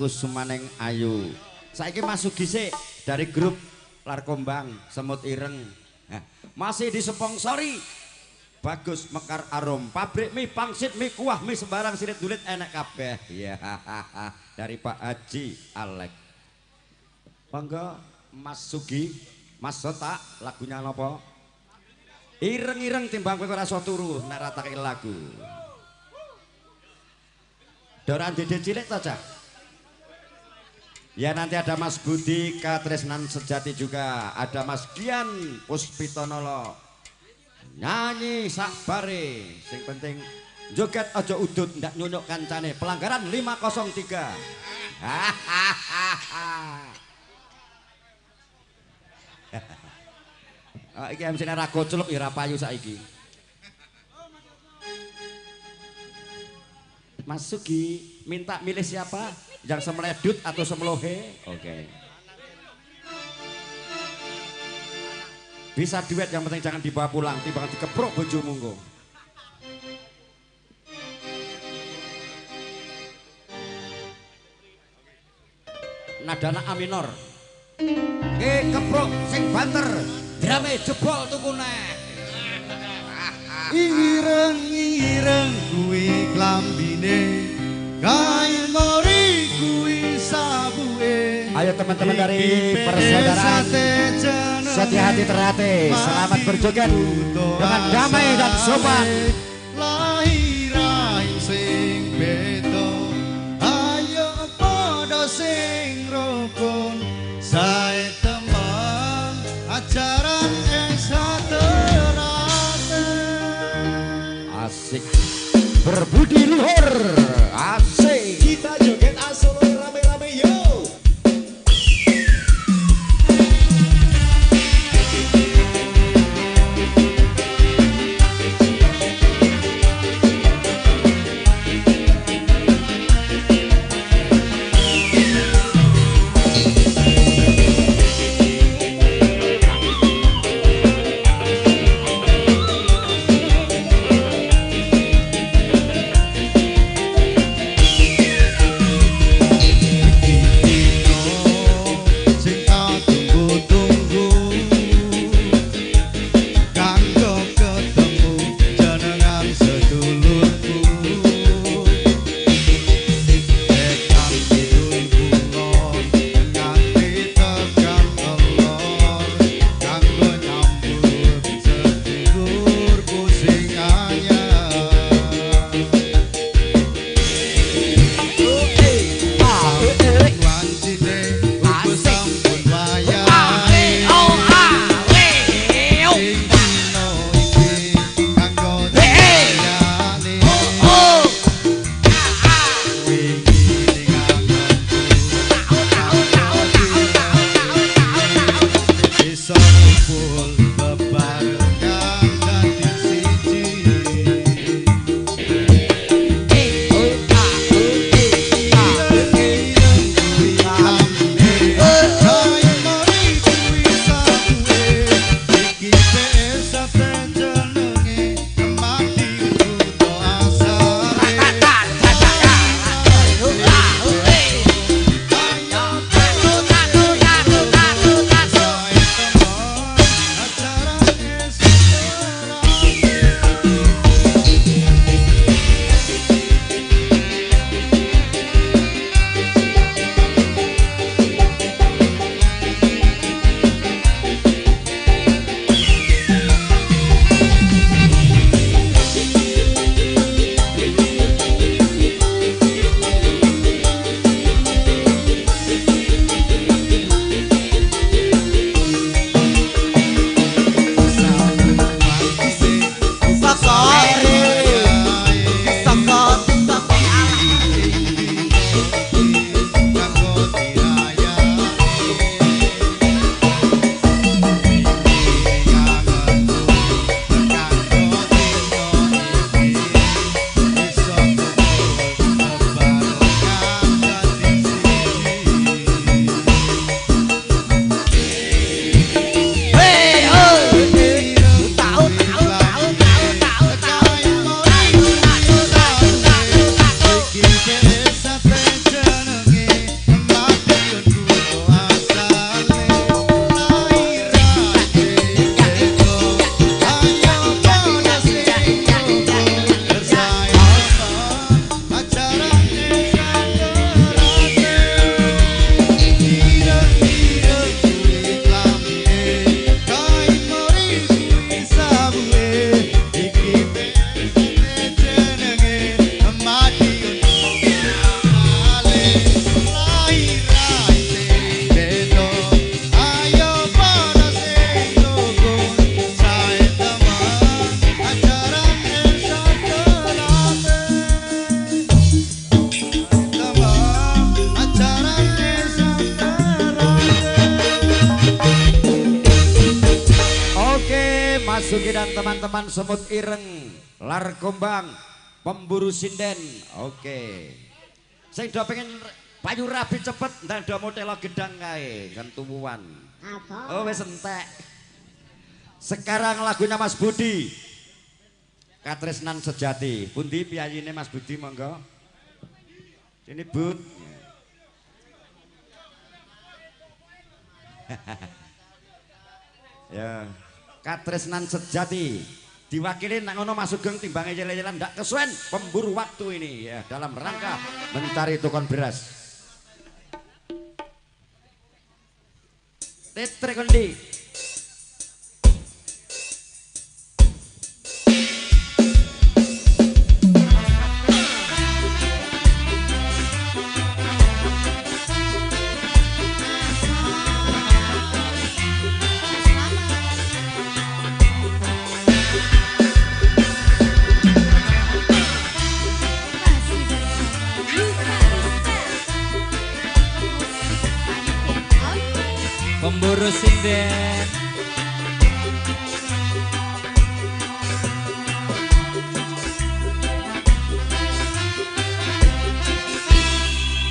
Kusumaneng Ayu. Saiki Mas Sugi sik dari grup Larkombang Semut Ireng. Nah, masih disponsori Bagus Mekar Arum, pabrik mie pangsit, mie kuah, mie sembarang sirit dulit enak kabeh. Ya, dari Pak Haji Alek. Monggo Mas Sugi, Mas Sota, lagunya napa? Ireng-ireng timbang kowe ora iso turu nek ratake lagu. Doran Dede cilik to, Cak? Ya nanti ada Mas Budi Katresnan Sejati juga, ada Mas Dian Puspitonolo. Nyanyi sak bare, sing penting joget aja udut ndak nyunyuk kancane. Pelanggaran 503. Iki MC ra gocluk ya ra payu saiki. Mas Sugi minta milih siapa? Yang semeledut atau semelohe? Oke. Bisa duet, yang penting jangan dibawa pulang, timbangan dikeprok bojomu nggo. Nadana A minor. Keprok sing banter, drame jebol tukune. Ireng-ireng kuwi klambine, kain mori kuwi sabuke. Ayo teman-teman dari persaudaraan Setia Hati Terhati, selamat berjoget dengan damai dan sopan. Lahiran sing beda, ayo padha sing rukun, sae teman ajaran yang sateraten. Asik berbudi luhur, asik. Kita joget asal rame-rame yo. Mas Sugi dan teman-teman semut ireng, lar kumbang, pemburu sinden. Oke. Sing do pengen payu rabi cepet ndak do model gedang kae kan tuwuan. Oh wis entek. Sekarang lagunya Mas Budi. Katresnan Sejati. Pundi piyayine Mas Budi monggo. Ini Bud. Ya, Katresnan Sejati diwakili nak ngono Mas Sugeng timbange yele-yelan ndak kesuwen pemburu waktu ini ya dalam rangka mencari tukang beras. Tetre kondi. Pemburu sinden.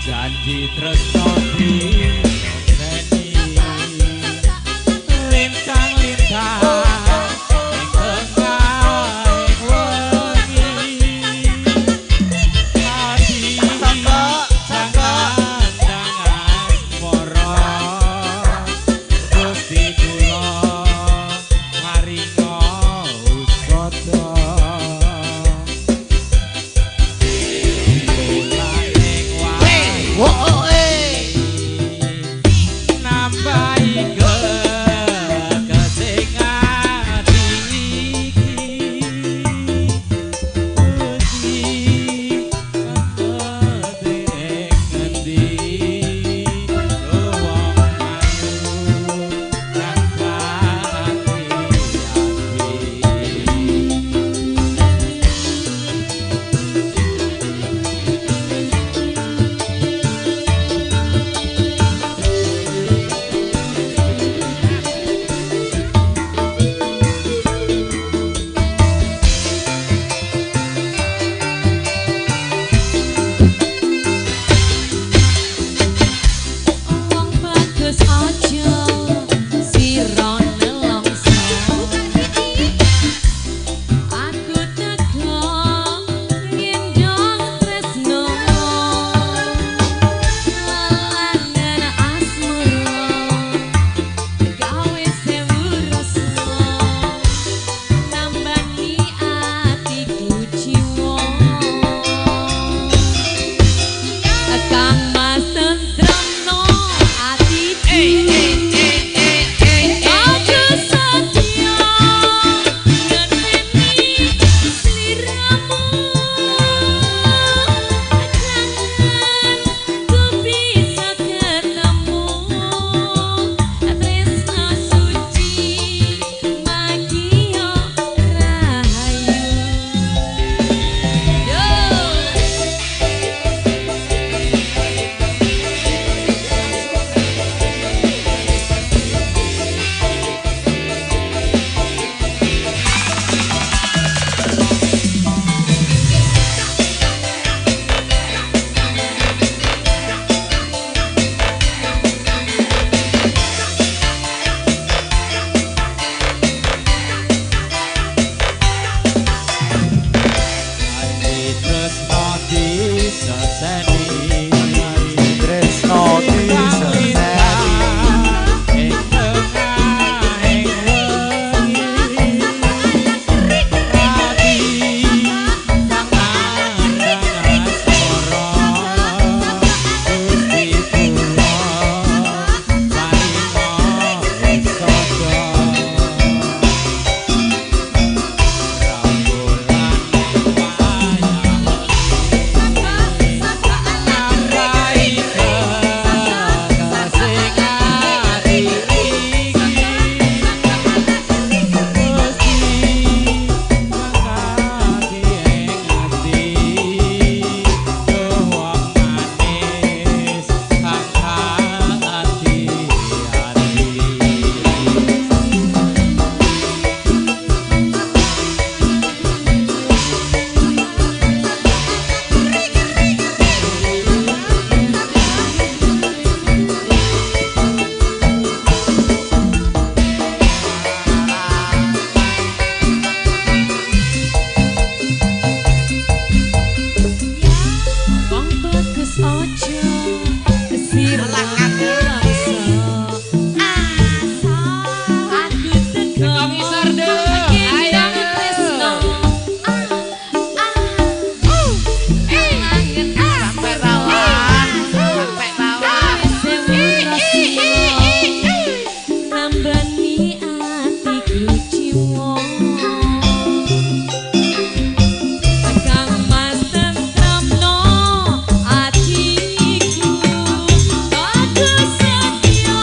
Janji tresno diseni lintang-lintang Teko ngisor deh. Ayo Tresno. sampai rawan. Sampai rawan. Nambani atiku jiwa. Kang Mas tentramno atiku. Aku setya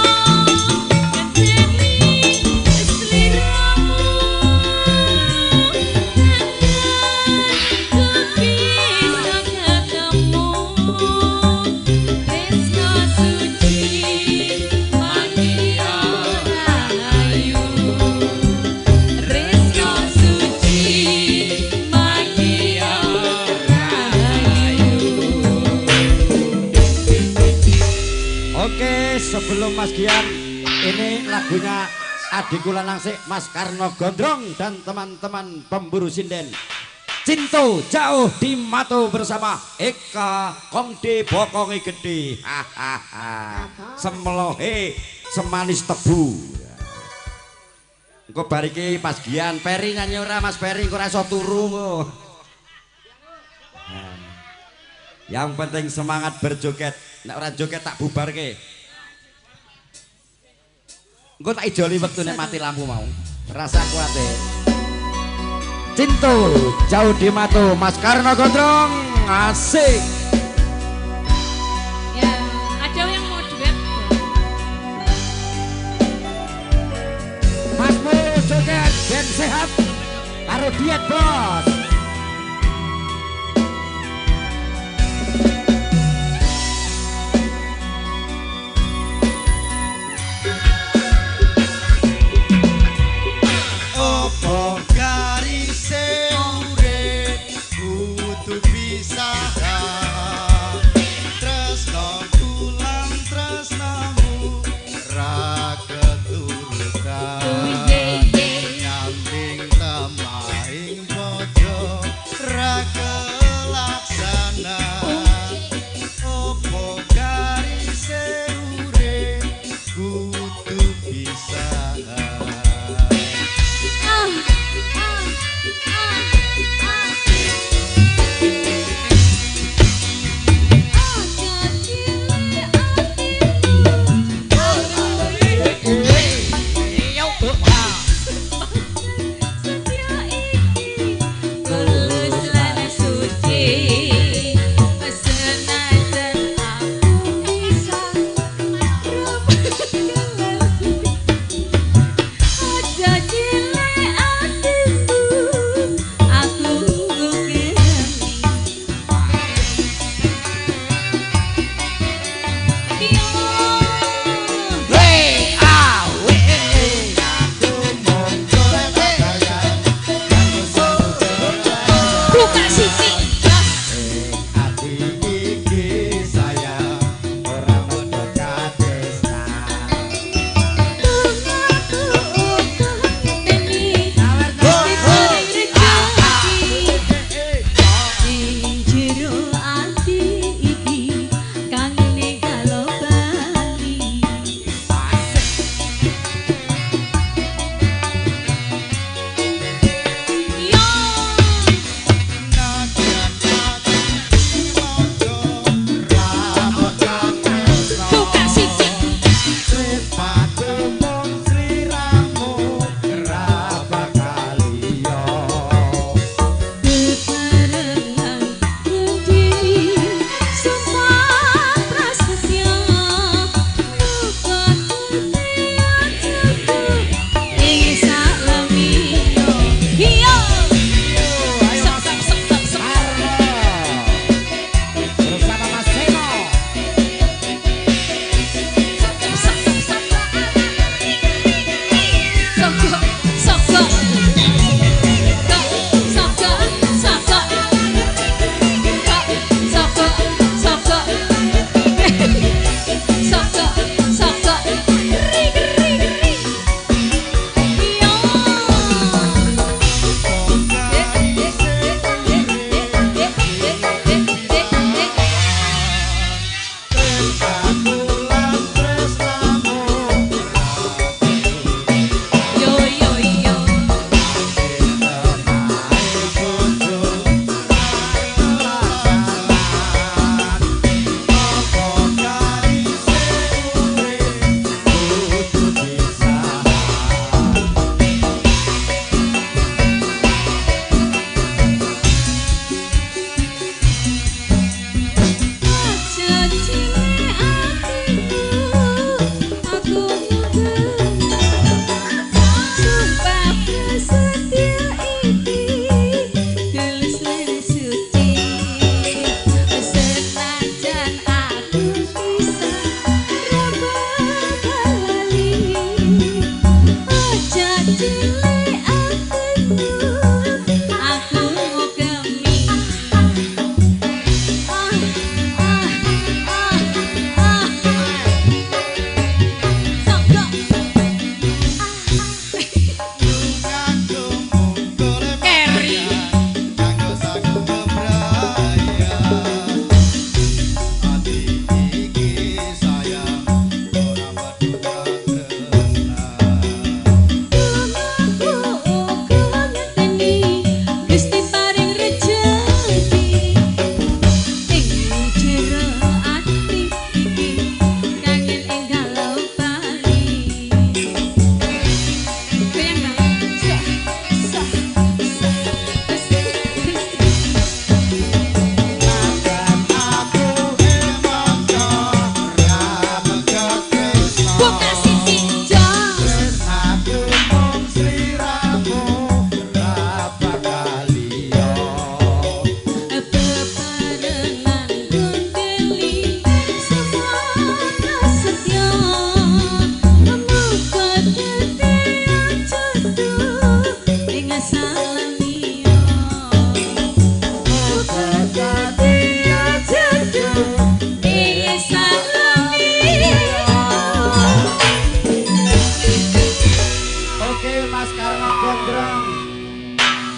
ngenteni sliramu. Ku bisa ketemu Tresno suci Magia Rahayu. Tresno suci Magia Rahayu. Oke, sebelum Mas Gian, ini lagunya adikku lanang sik, Mas Karno Gondrong dan teman-teman pemburu sinden. Cinto jauh di mata bersama Eka Kongde Bokongi Gede. Hahaha. Semlohe semanis tebu. Engko bariki Mas Gian, Peri nyanyi ora Mas Peri, engko ora iso turu engko. Yang penting semangat berjoget. Nek ora joget tak bubarke. Engko tak ijoli wektu nek mati lampu mau. Rasa kuate. Cinto jauh di mata Mas Karno Gondrong. Asik. Ya, ada yang mau duet? Mas Pur joget ben sehat. Karo diet, Bos. Opo garise urip kudu pisahan. Tresnoku lan tresnamu ra keturutan. Nyambing temahing bojo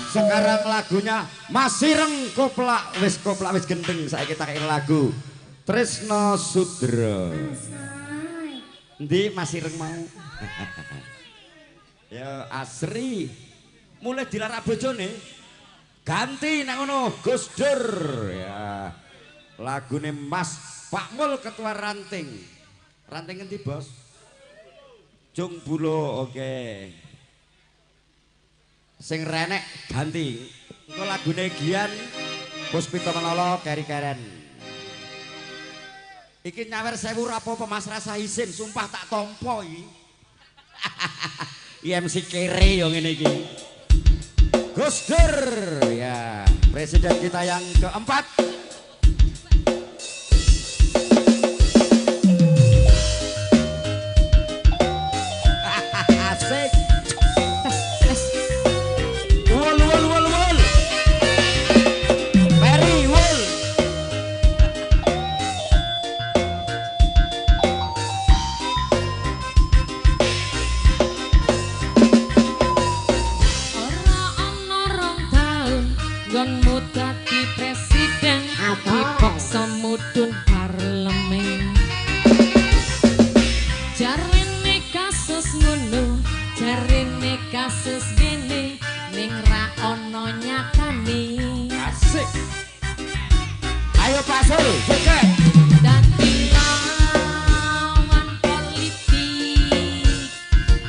Sekarang lagunya masih reng koplak wis gendeng saya kita kayak lagu Tresno Sudra. Ndi masih reng mau? Ya asri. Mulai dilarang bojone. Ganti nang ngono Gus Dur ya. Lagune Mas Pak Mul Ketua Ranting. Ranting ngendi, Bos? Jung Bulo, oke. Sing renek ganti. Engko lagune Gian Puspito Manolo keri-keren. Iki nyawer 1000 rapopo Mas rasa isin, sumpah tak tompo iki. IMC kere yo ngene iki. Gus Dur ya, presiden kita yang keempat. Asik. Wul. Mary wul. Gonmu dadi presiden dipaksa mudhun parlemen. Jarene kasus ngono, jarene kasus gene ning ra ono nyatane. Asik. Ayo Pak Sul, joget. Dadi lawan politik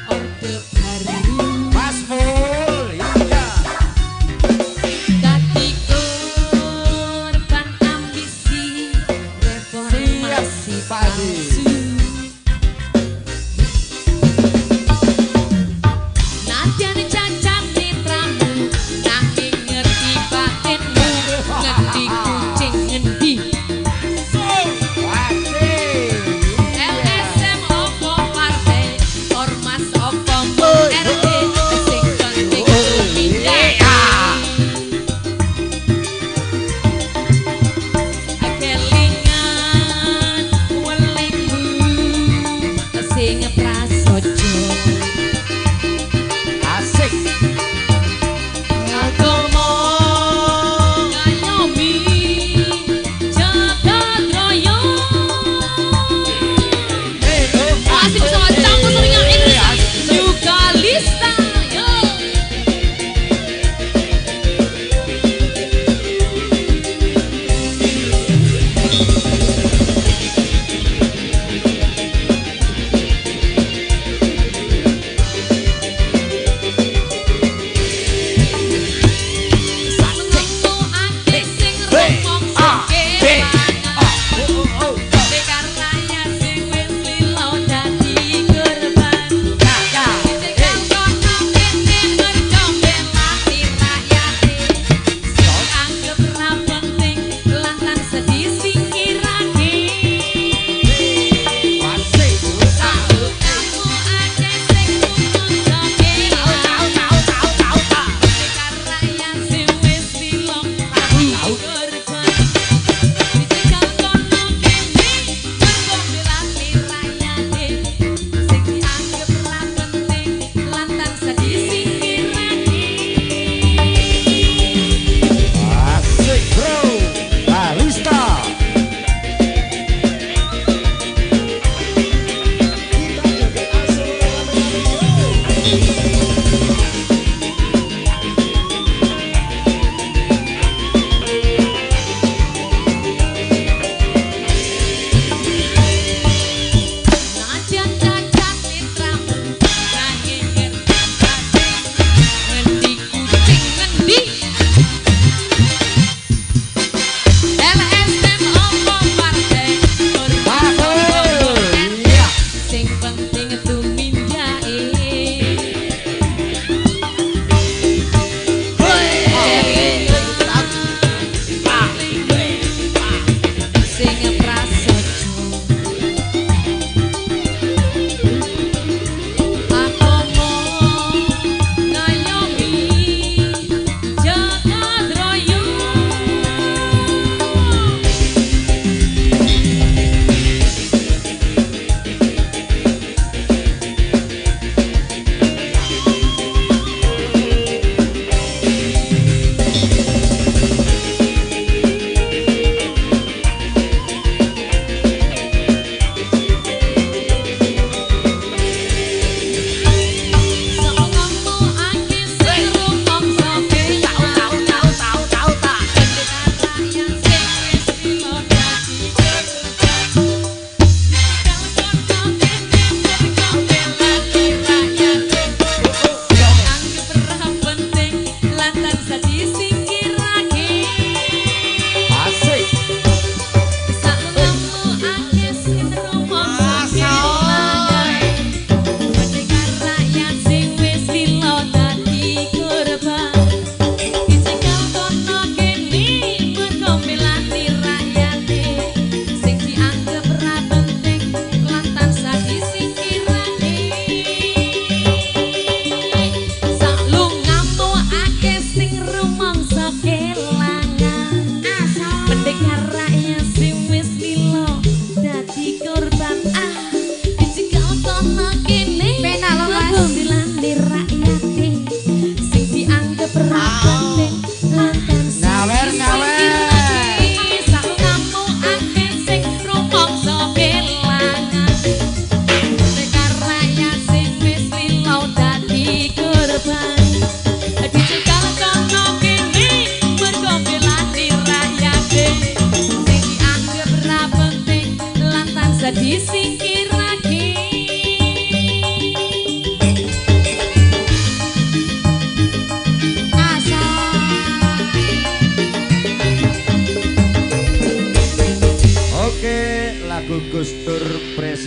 orde baru. Mas Mul, iya. Dadi korban ambisi reformasi palsu. Nadyan cacat citramu, nanging ngerti batinmu, ngerti kucing ngendi.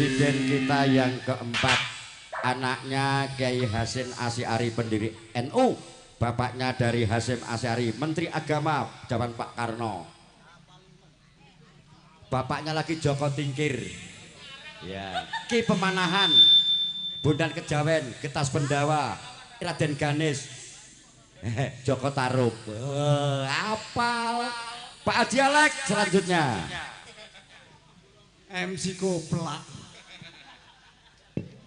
presiden kita yang keempat, anaknya Kiai Hasyim Asy'ari pendiri NU, bapaknya dari Hasyim Asy'ari Menteri Agama zaman Pak Karno, bapaknya lagi Joko Tingkir, ya Ki Pemanahan, Bondan Kejawen, Getas Pendawa, Raden Ganes, Joko Tarub, apal. Pak Adialek selanjutnya. MC Koplak.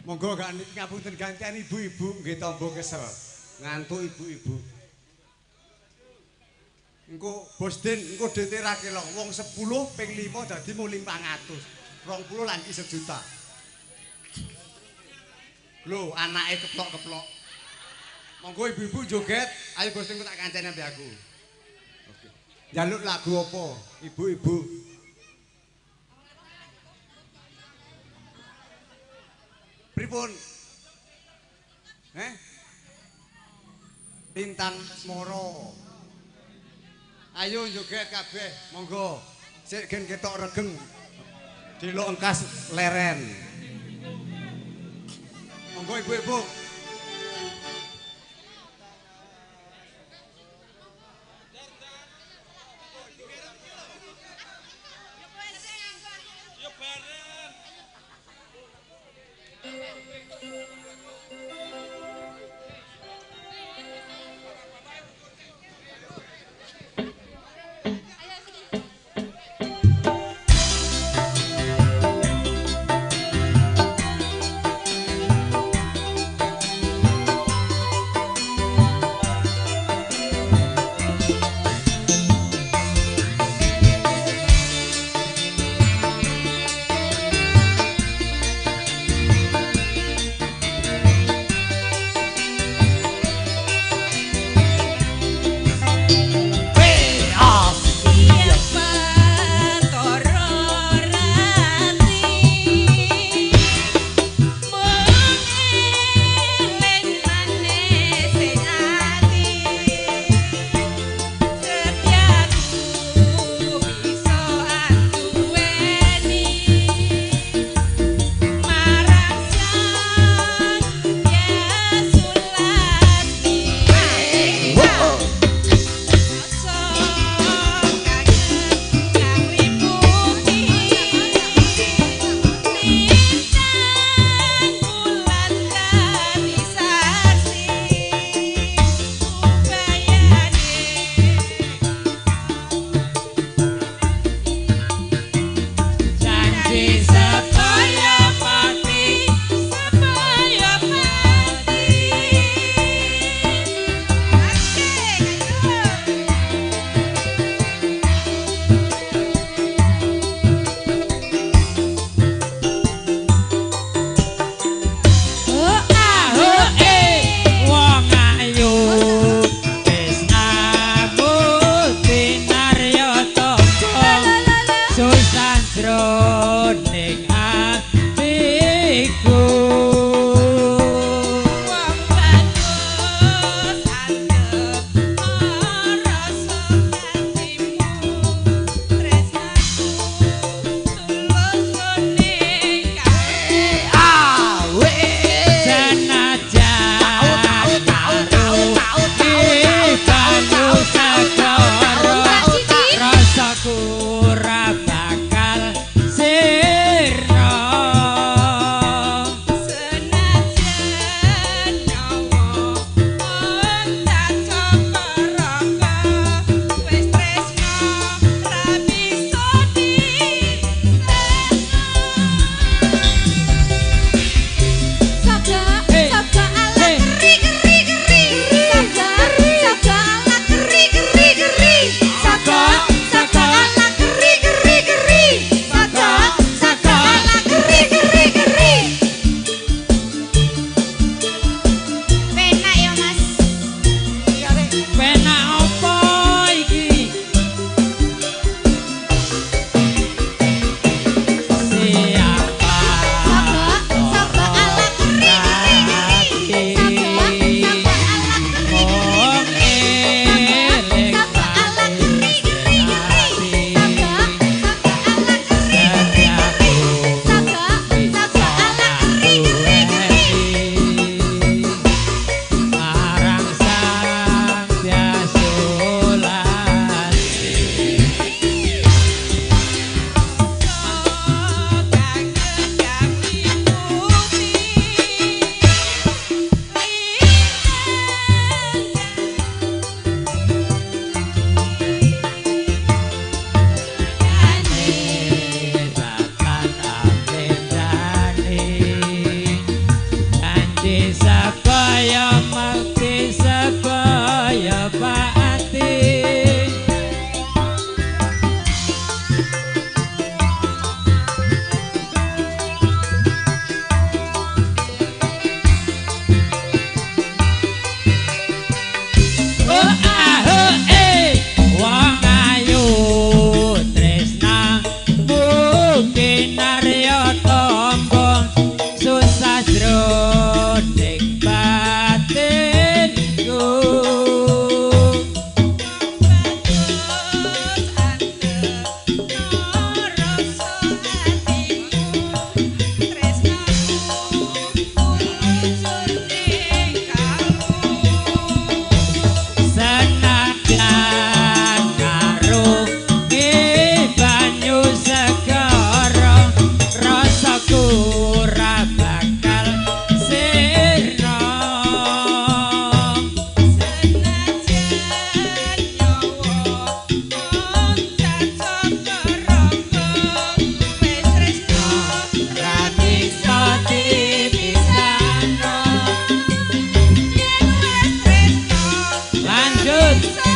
Monggo gak ngapunten gantian ibu-ibu nggih tombo kesel. Ngantuk ibu-ibu. Engko Bos Din, engko diterake lho wong 10 ping 5 dadi mung 500. 20 lan 1 juta. Lho, anake keplok-keplok. Monggo ibu-ibu joget, ayo Bos Din tak kanceni ambek aku. Oke. Jaluk lagu apa? Ibu-ibu. Pripun? Bintang Moro. Ayo joget kabeh, monggo. Sik gen ketok regeng. Delok engkas leren. Monggo ibu-ibu.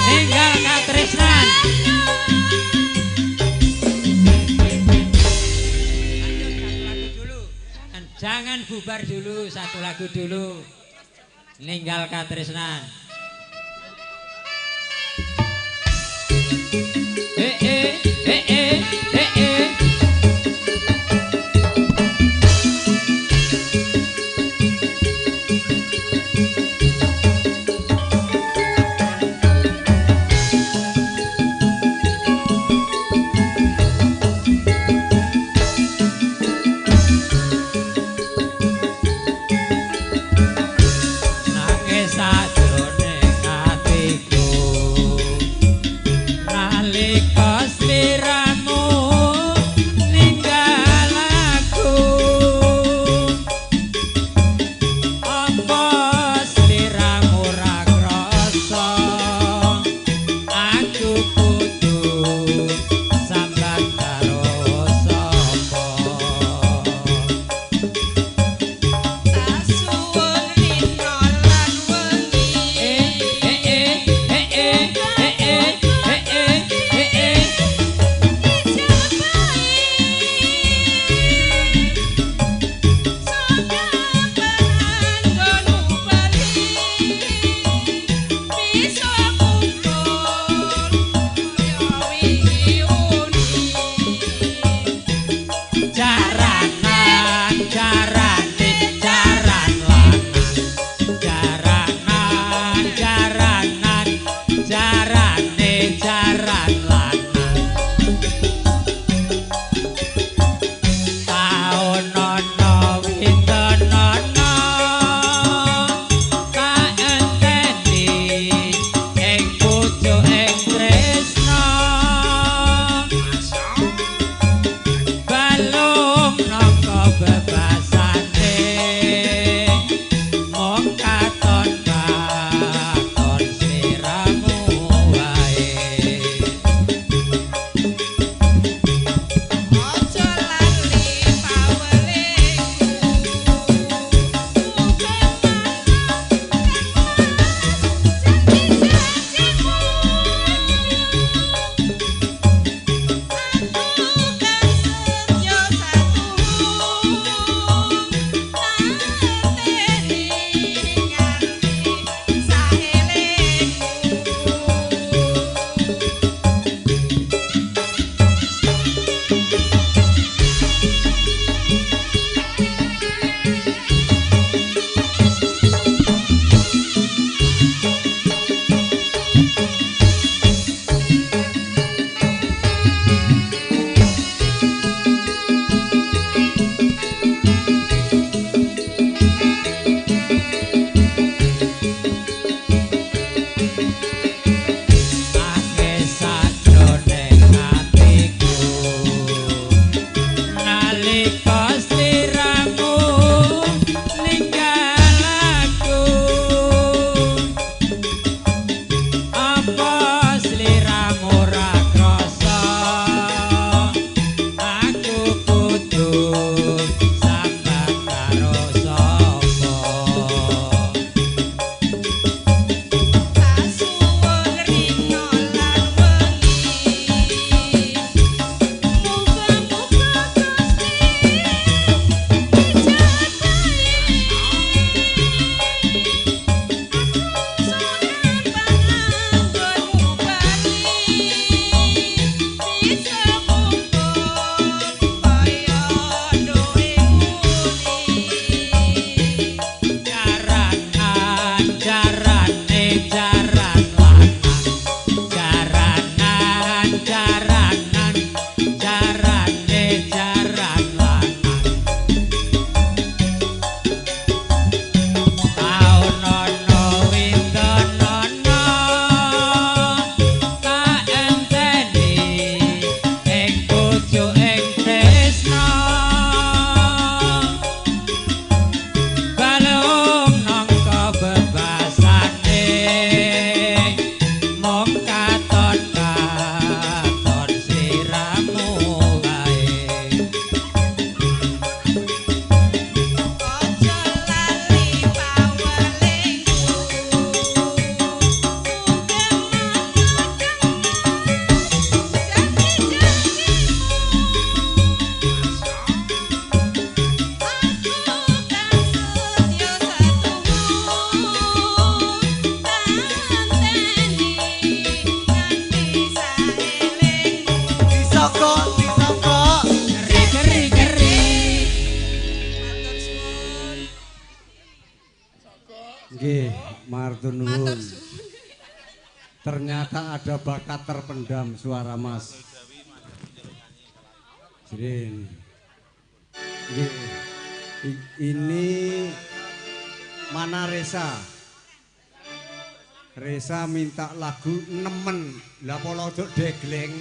Ninggal katresnan. Jangan bubar dulu, satu lagu dulu. Ninggal katresnan. Nangis sajrone Matur nuwun. Ternyata ada bakat terpendam suara Mas. Jirin. Ini mana Resa? Resa minta lagu nemen. Lah pola duk degleng.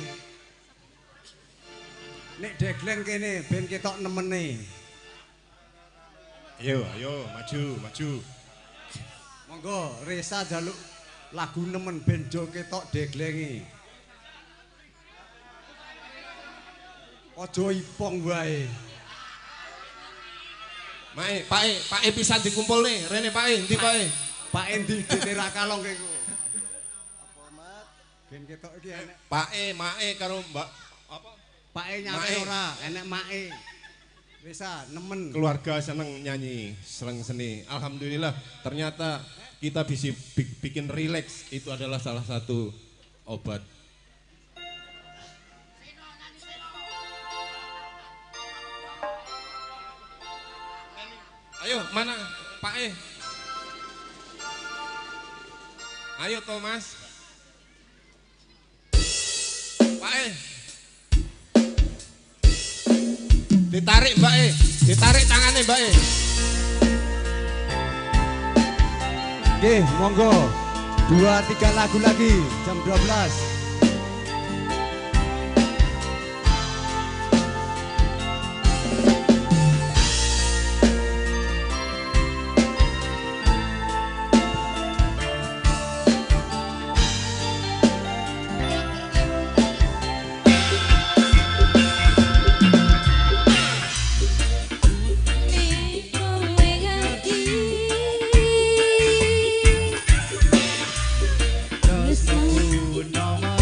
Nek degleng kene ben ketok nemene. Ayo, maju. Monggo Resa jaluk lagu nemen ben jo ketok deglengi. Ojo ipong wae. Mae, Pak pisan dikumpul nih. Rene Pak endi Pak? Pak endi dene ra kalong kowe. Apa mat? Ben ketok iki enek. Pak Mae karo Mbak apa? Pak nyampe ora, enek Mae. Resa nemen. Keluarga seneng nyanyi, seneng seni. Alhamdulillah ternyata kita bisa bikin rileks, itu adalah salah satu obat. Ayo mana Pak Ayo Thomas. Pak Ditarik Mbak ditarik tangannya Mbak Oke, monggo 2-3 lagu lagi jam 12. Nomor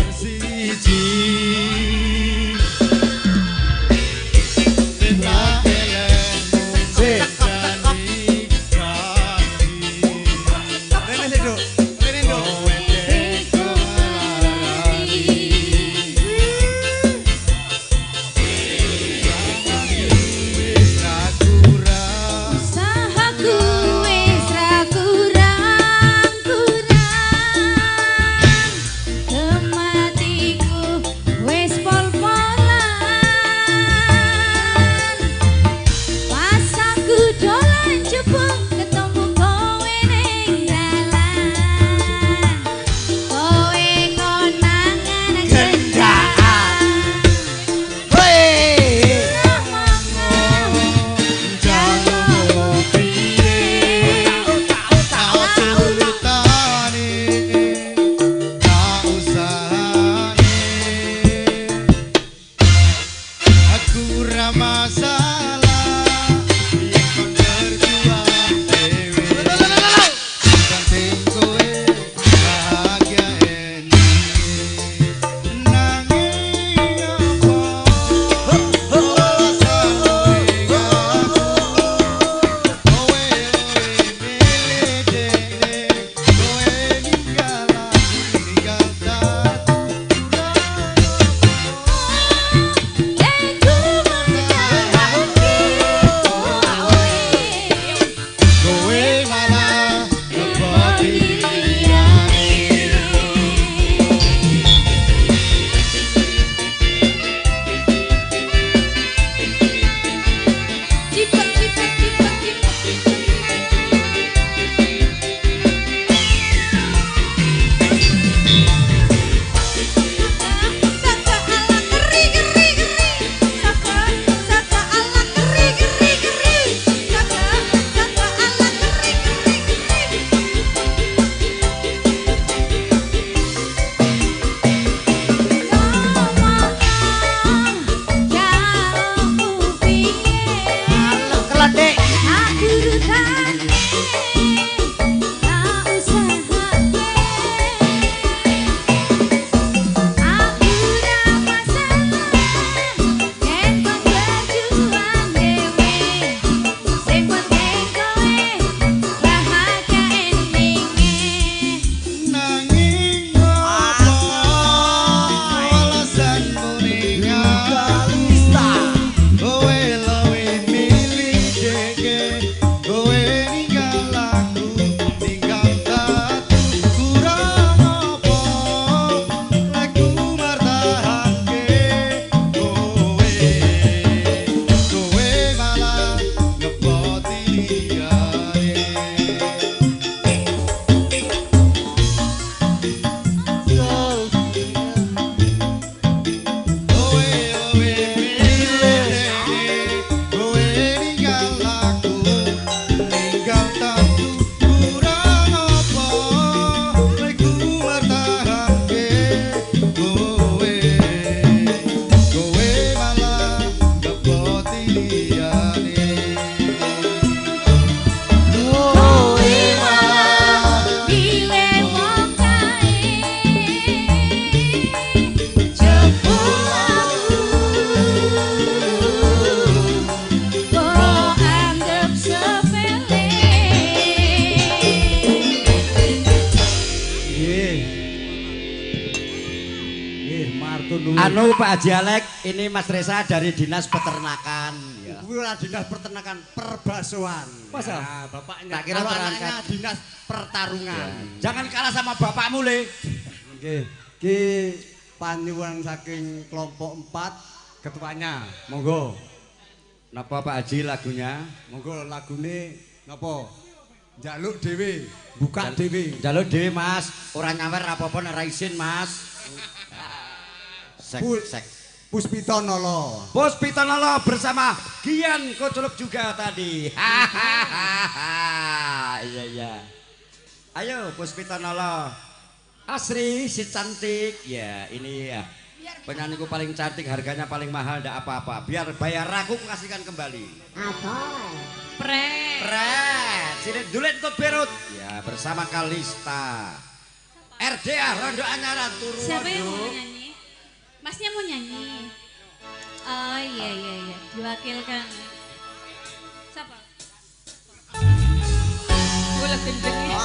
Anu Pak Haji Alek, ini Mas Reza dari Dinas Peternakan. Ya. Dinas Peternakan Perbasuan. Masa? Ya, bapaknya. Tak kira anaknya Dinas Pertarungan. Ya. Jangan kalah sama bapakmu, Le. Oke. Ki panyuwun saking kelompok 4 ketuanya. Monggo. Napa Pak Haji lagunya? Monggo lagune napa? Njaluk dhewe, buka dhewe. Njaluk dhewe, Mas. Ora nyawer apa-apa nek ra isin, Mas. Sek. Puspita Nala. Puspita Nala bersama Gian Koculup juga tadi. Iya iya. Ayo Puspita Nala. Asri si cantik. Ya, ini ya. Penyanyiku paling cantik, harganya paling mahal, ndak apa-apa. Biar bayar aku kasihkan kembali. Apa? Pret. Sini dulet kok berut. Ya, bersama Kalista. RDA Rondo Anyaran turun. Siapa yang mau nyanyi? Masnya mau nyanyi? Oh iya iya iya, diwakilkan. Siapa? Gula kenceng ya.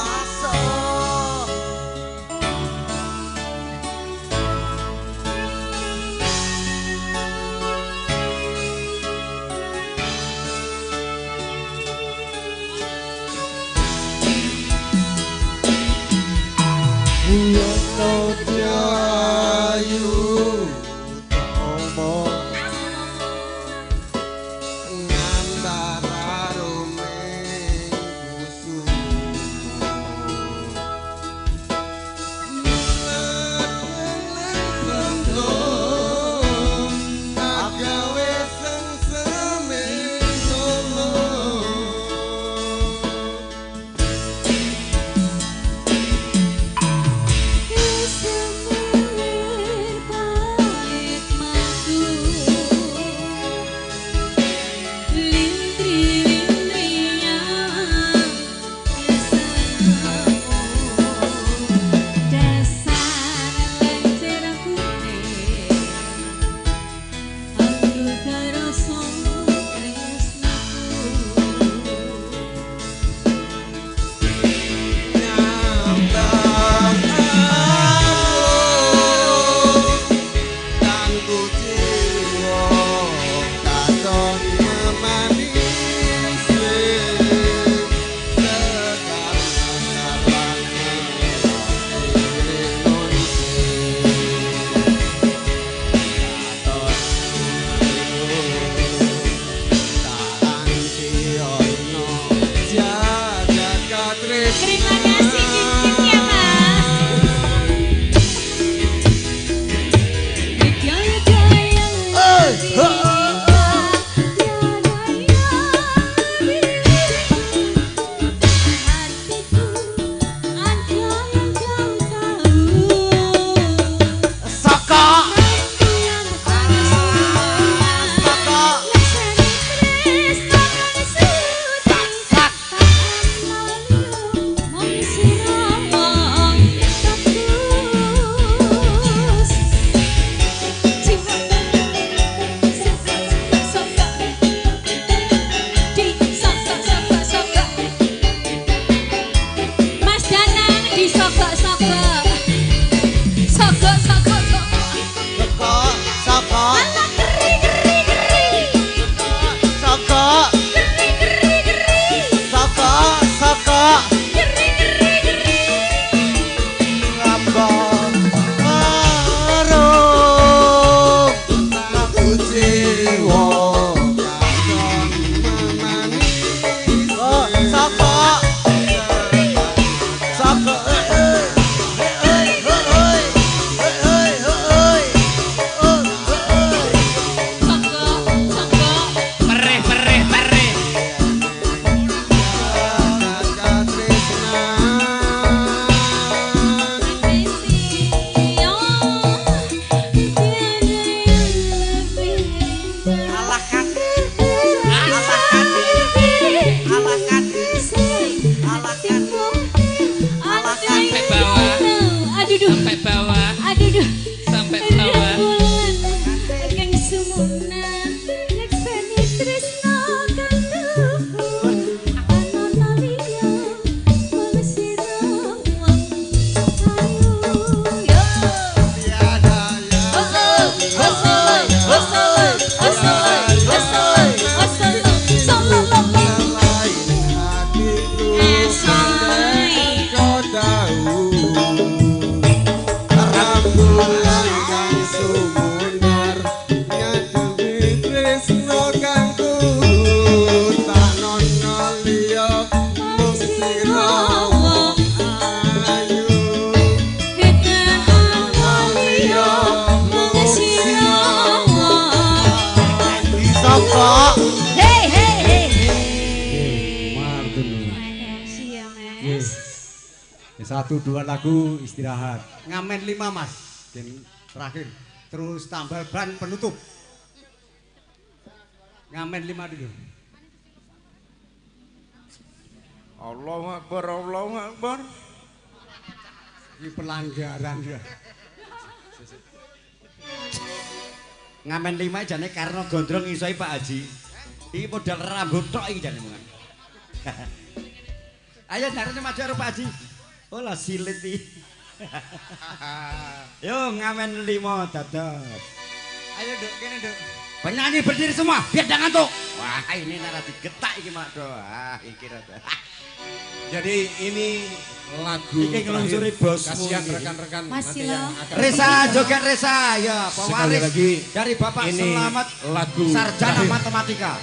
1 2 lagu istirahat. Ngamen 5 Mas. Game terakhir. Terus tambal ban penutup. Ngamen 5 dulu. Allahu Akbar, Allahu Akbar. Ini pelanggaran ya. Ngamen 5 jane karena gondrong isoi Pak Haji. Iki modal rambut tok iki jane mungan. Ayo jarene maju karo Pak Haji. Oh lah silit iki. Yo ngamen 5 dados. Ayo Duk, kene Duk. Penyanyi berdiri semua, biar jangan ngantuk. Wah, ini nara digetak iki Mak Do. Ah, iki rada. Jadi ini lagu iki ngelungsuri bosmu. Kasihan rekan-rekan nanti yang akan Resa joget Resa ya, pewaris lagi, dari Bapak ini Selamat lagu sarjana terakhir. matematika.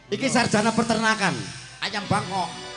Iki sarjana peternakan, ayam Bangkok.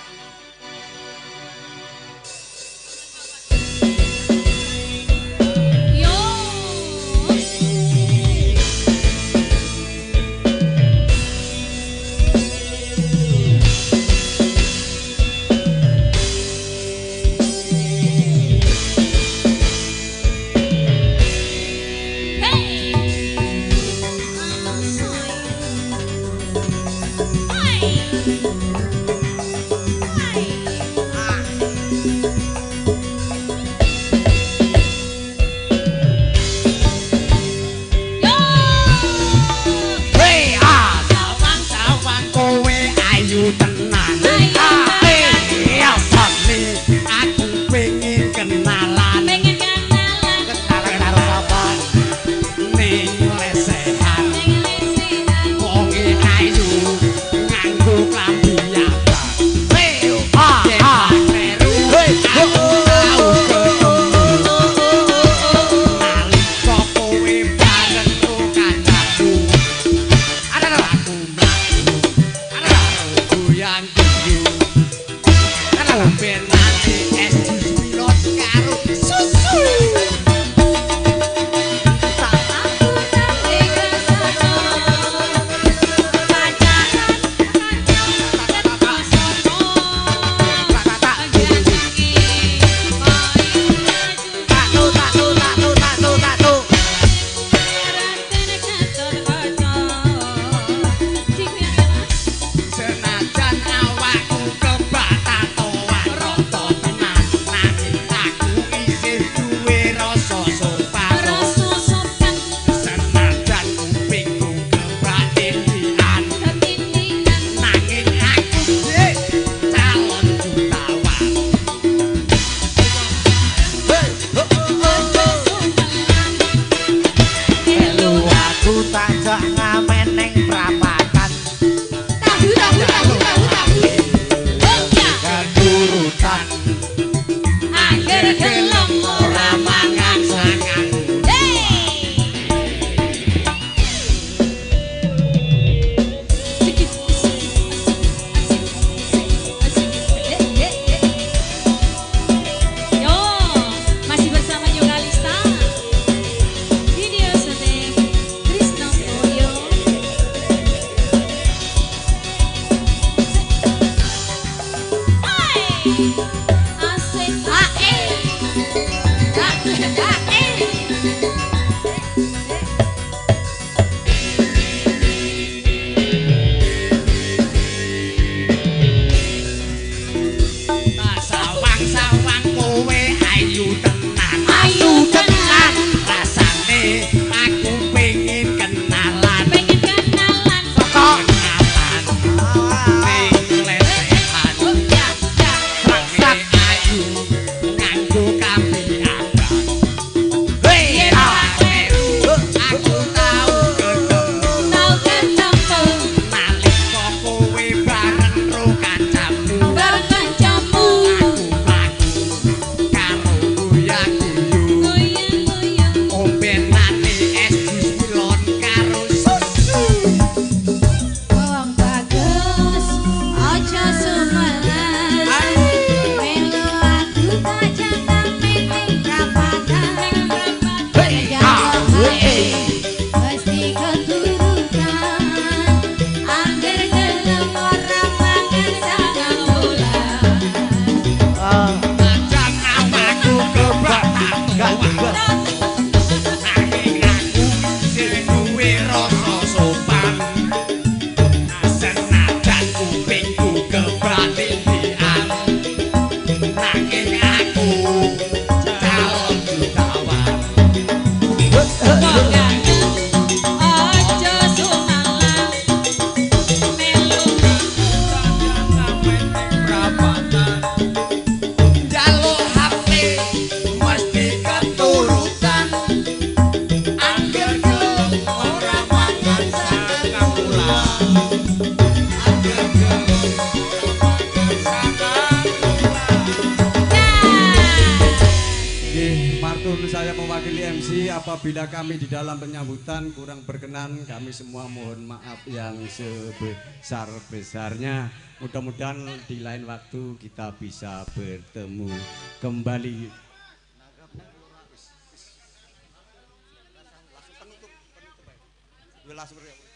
aku calon jutawan. Aja sunalah melu Jaluk hati mesti keturutan. Angger gelem ora mangan sangang wulan. Angger gelem ora mangan sangang Nggih, Martun saya mewakili MC. Apabila kami di dalam penyambutan kurang berkenan, kami semua mohon maaf yang sebesar-besarnya. Mudah-mudahan di lain waktu kita bisa bertemu kembali. Langsung penutup.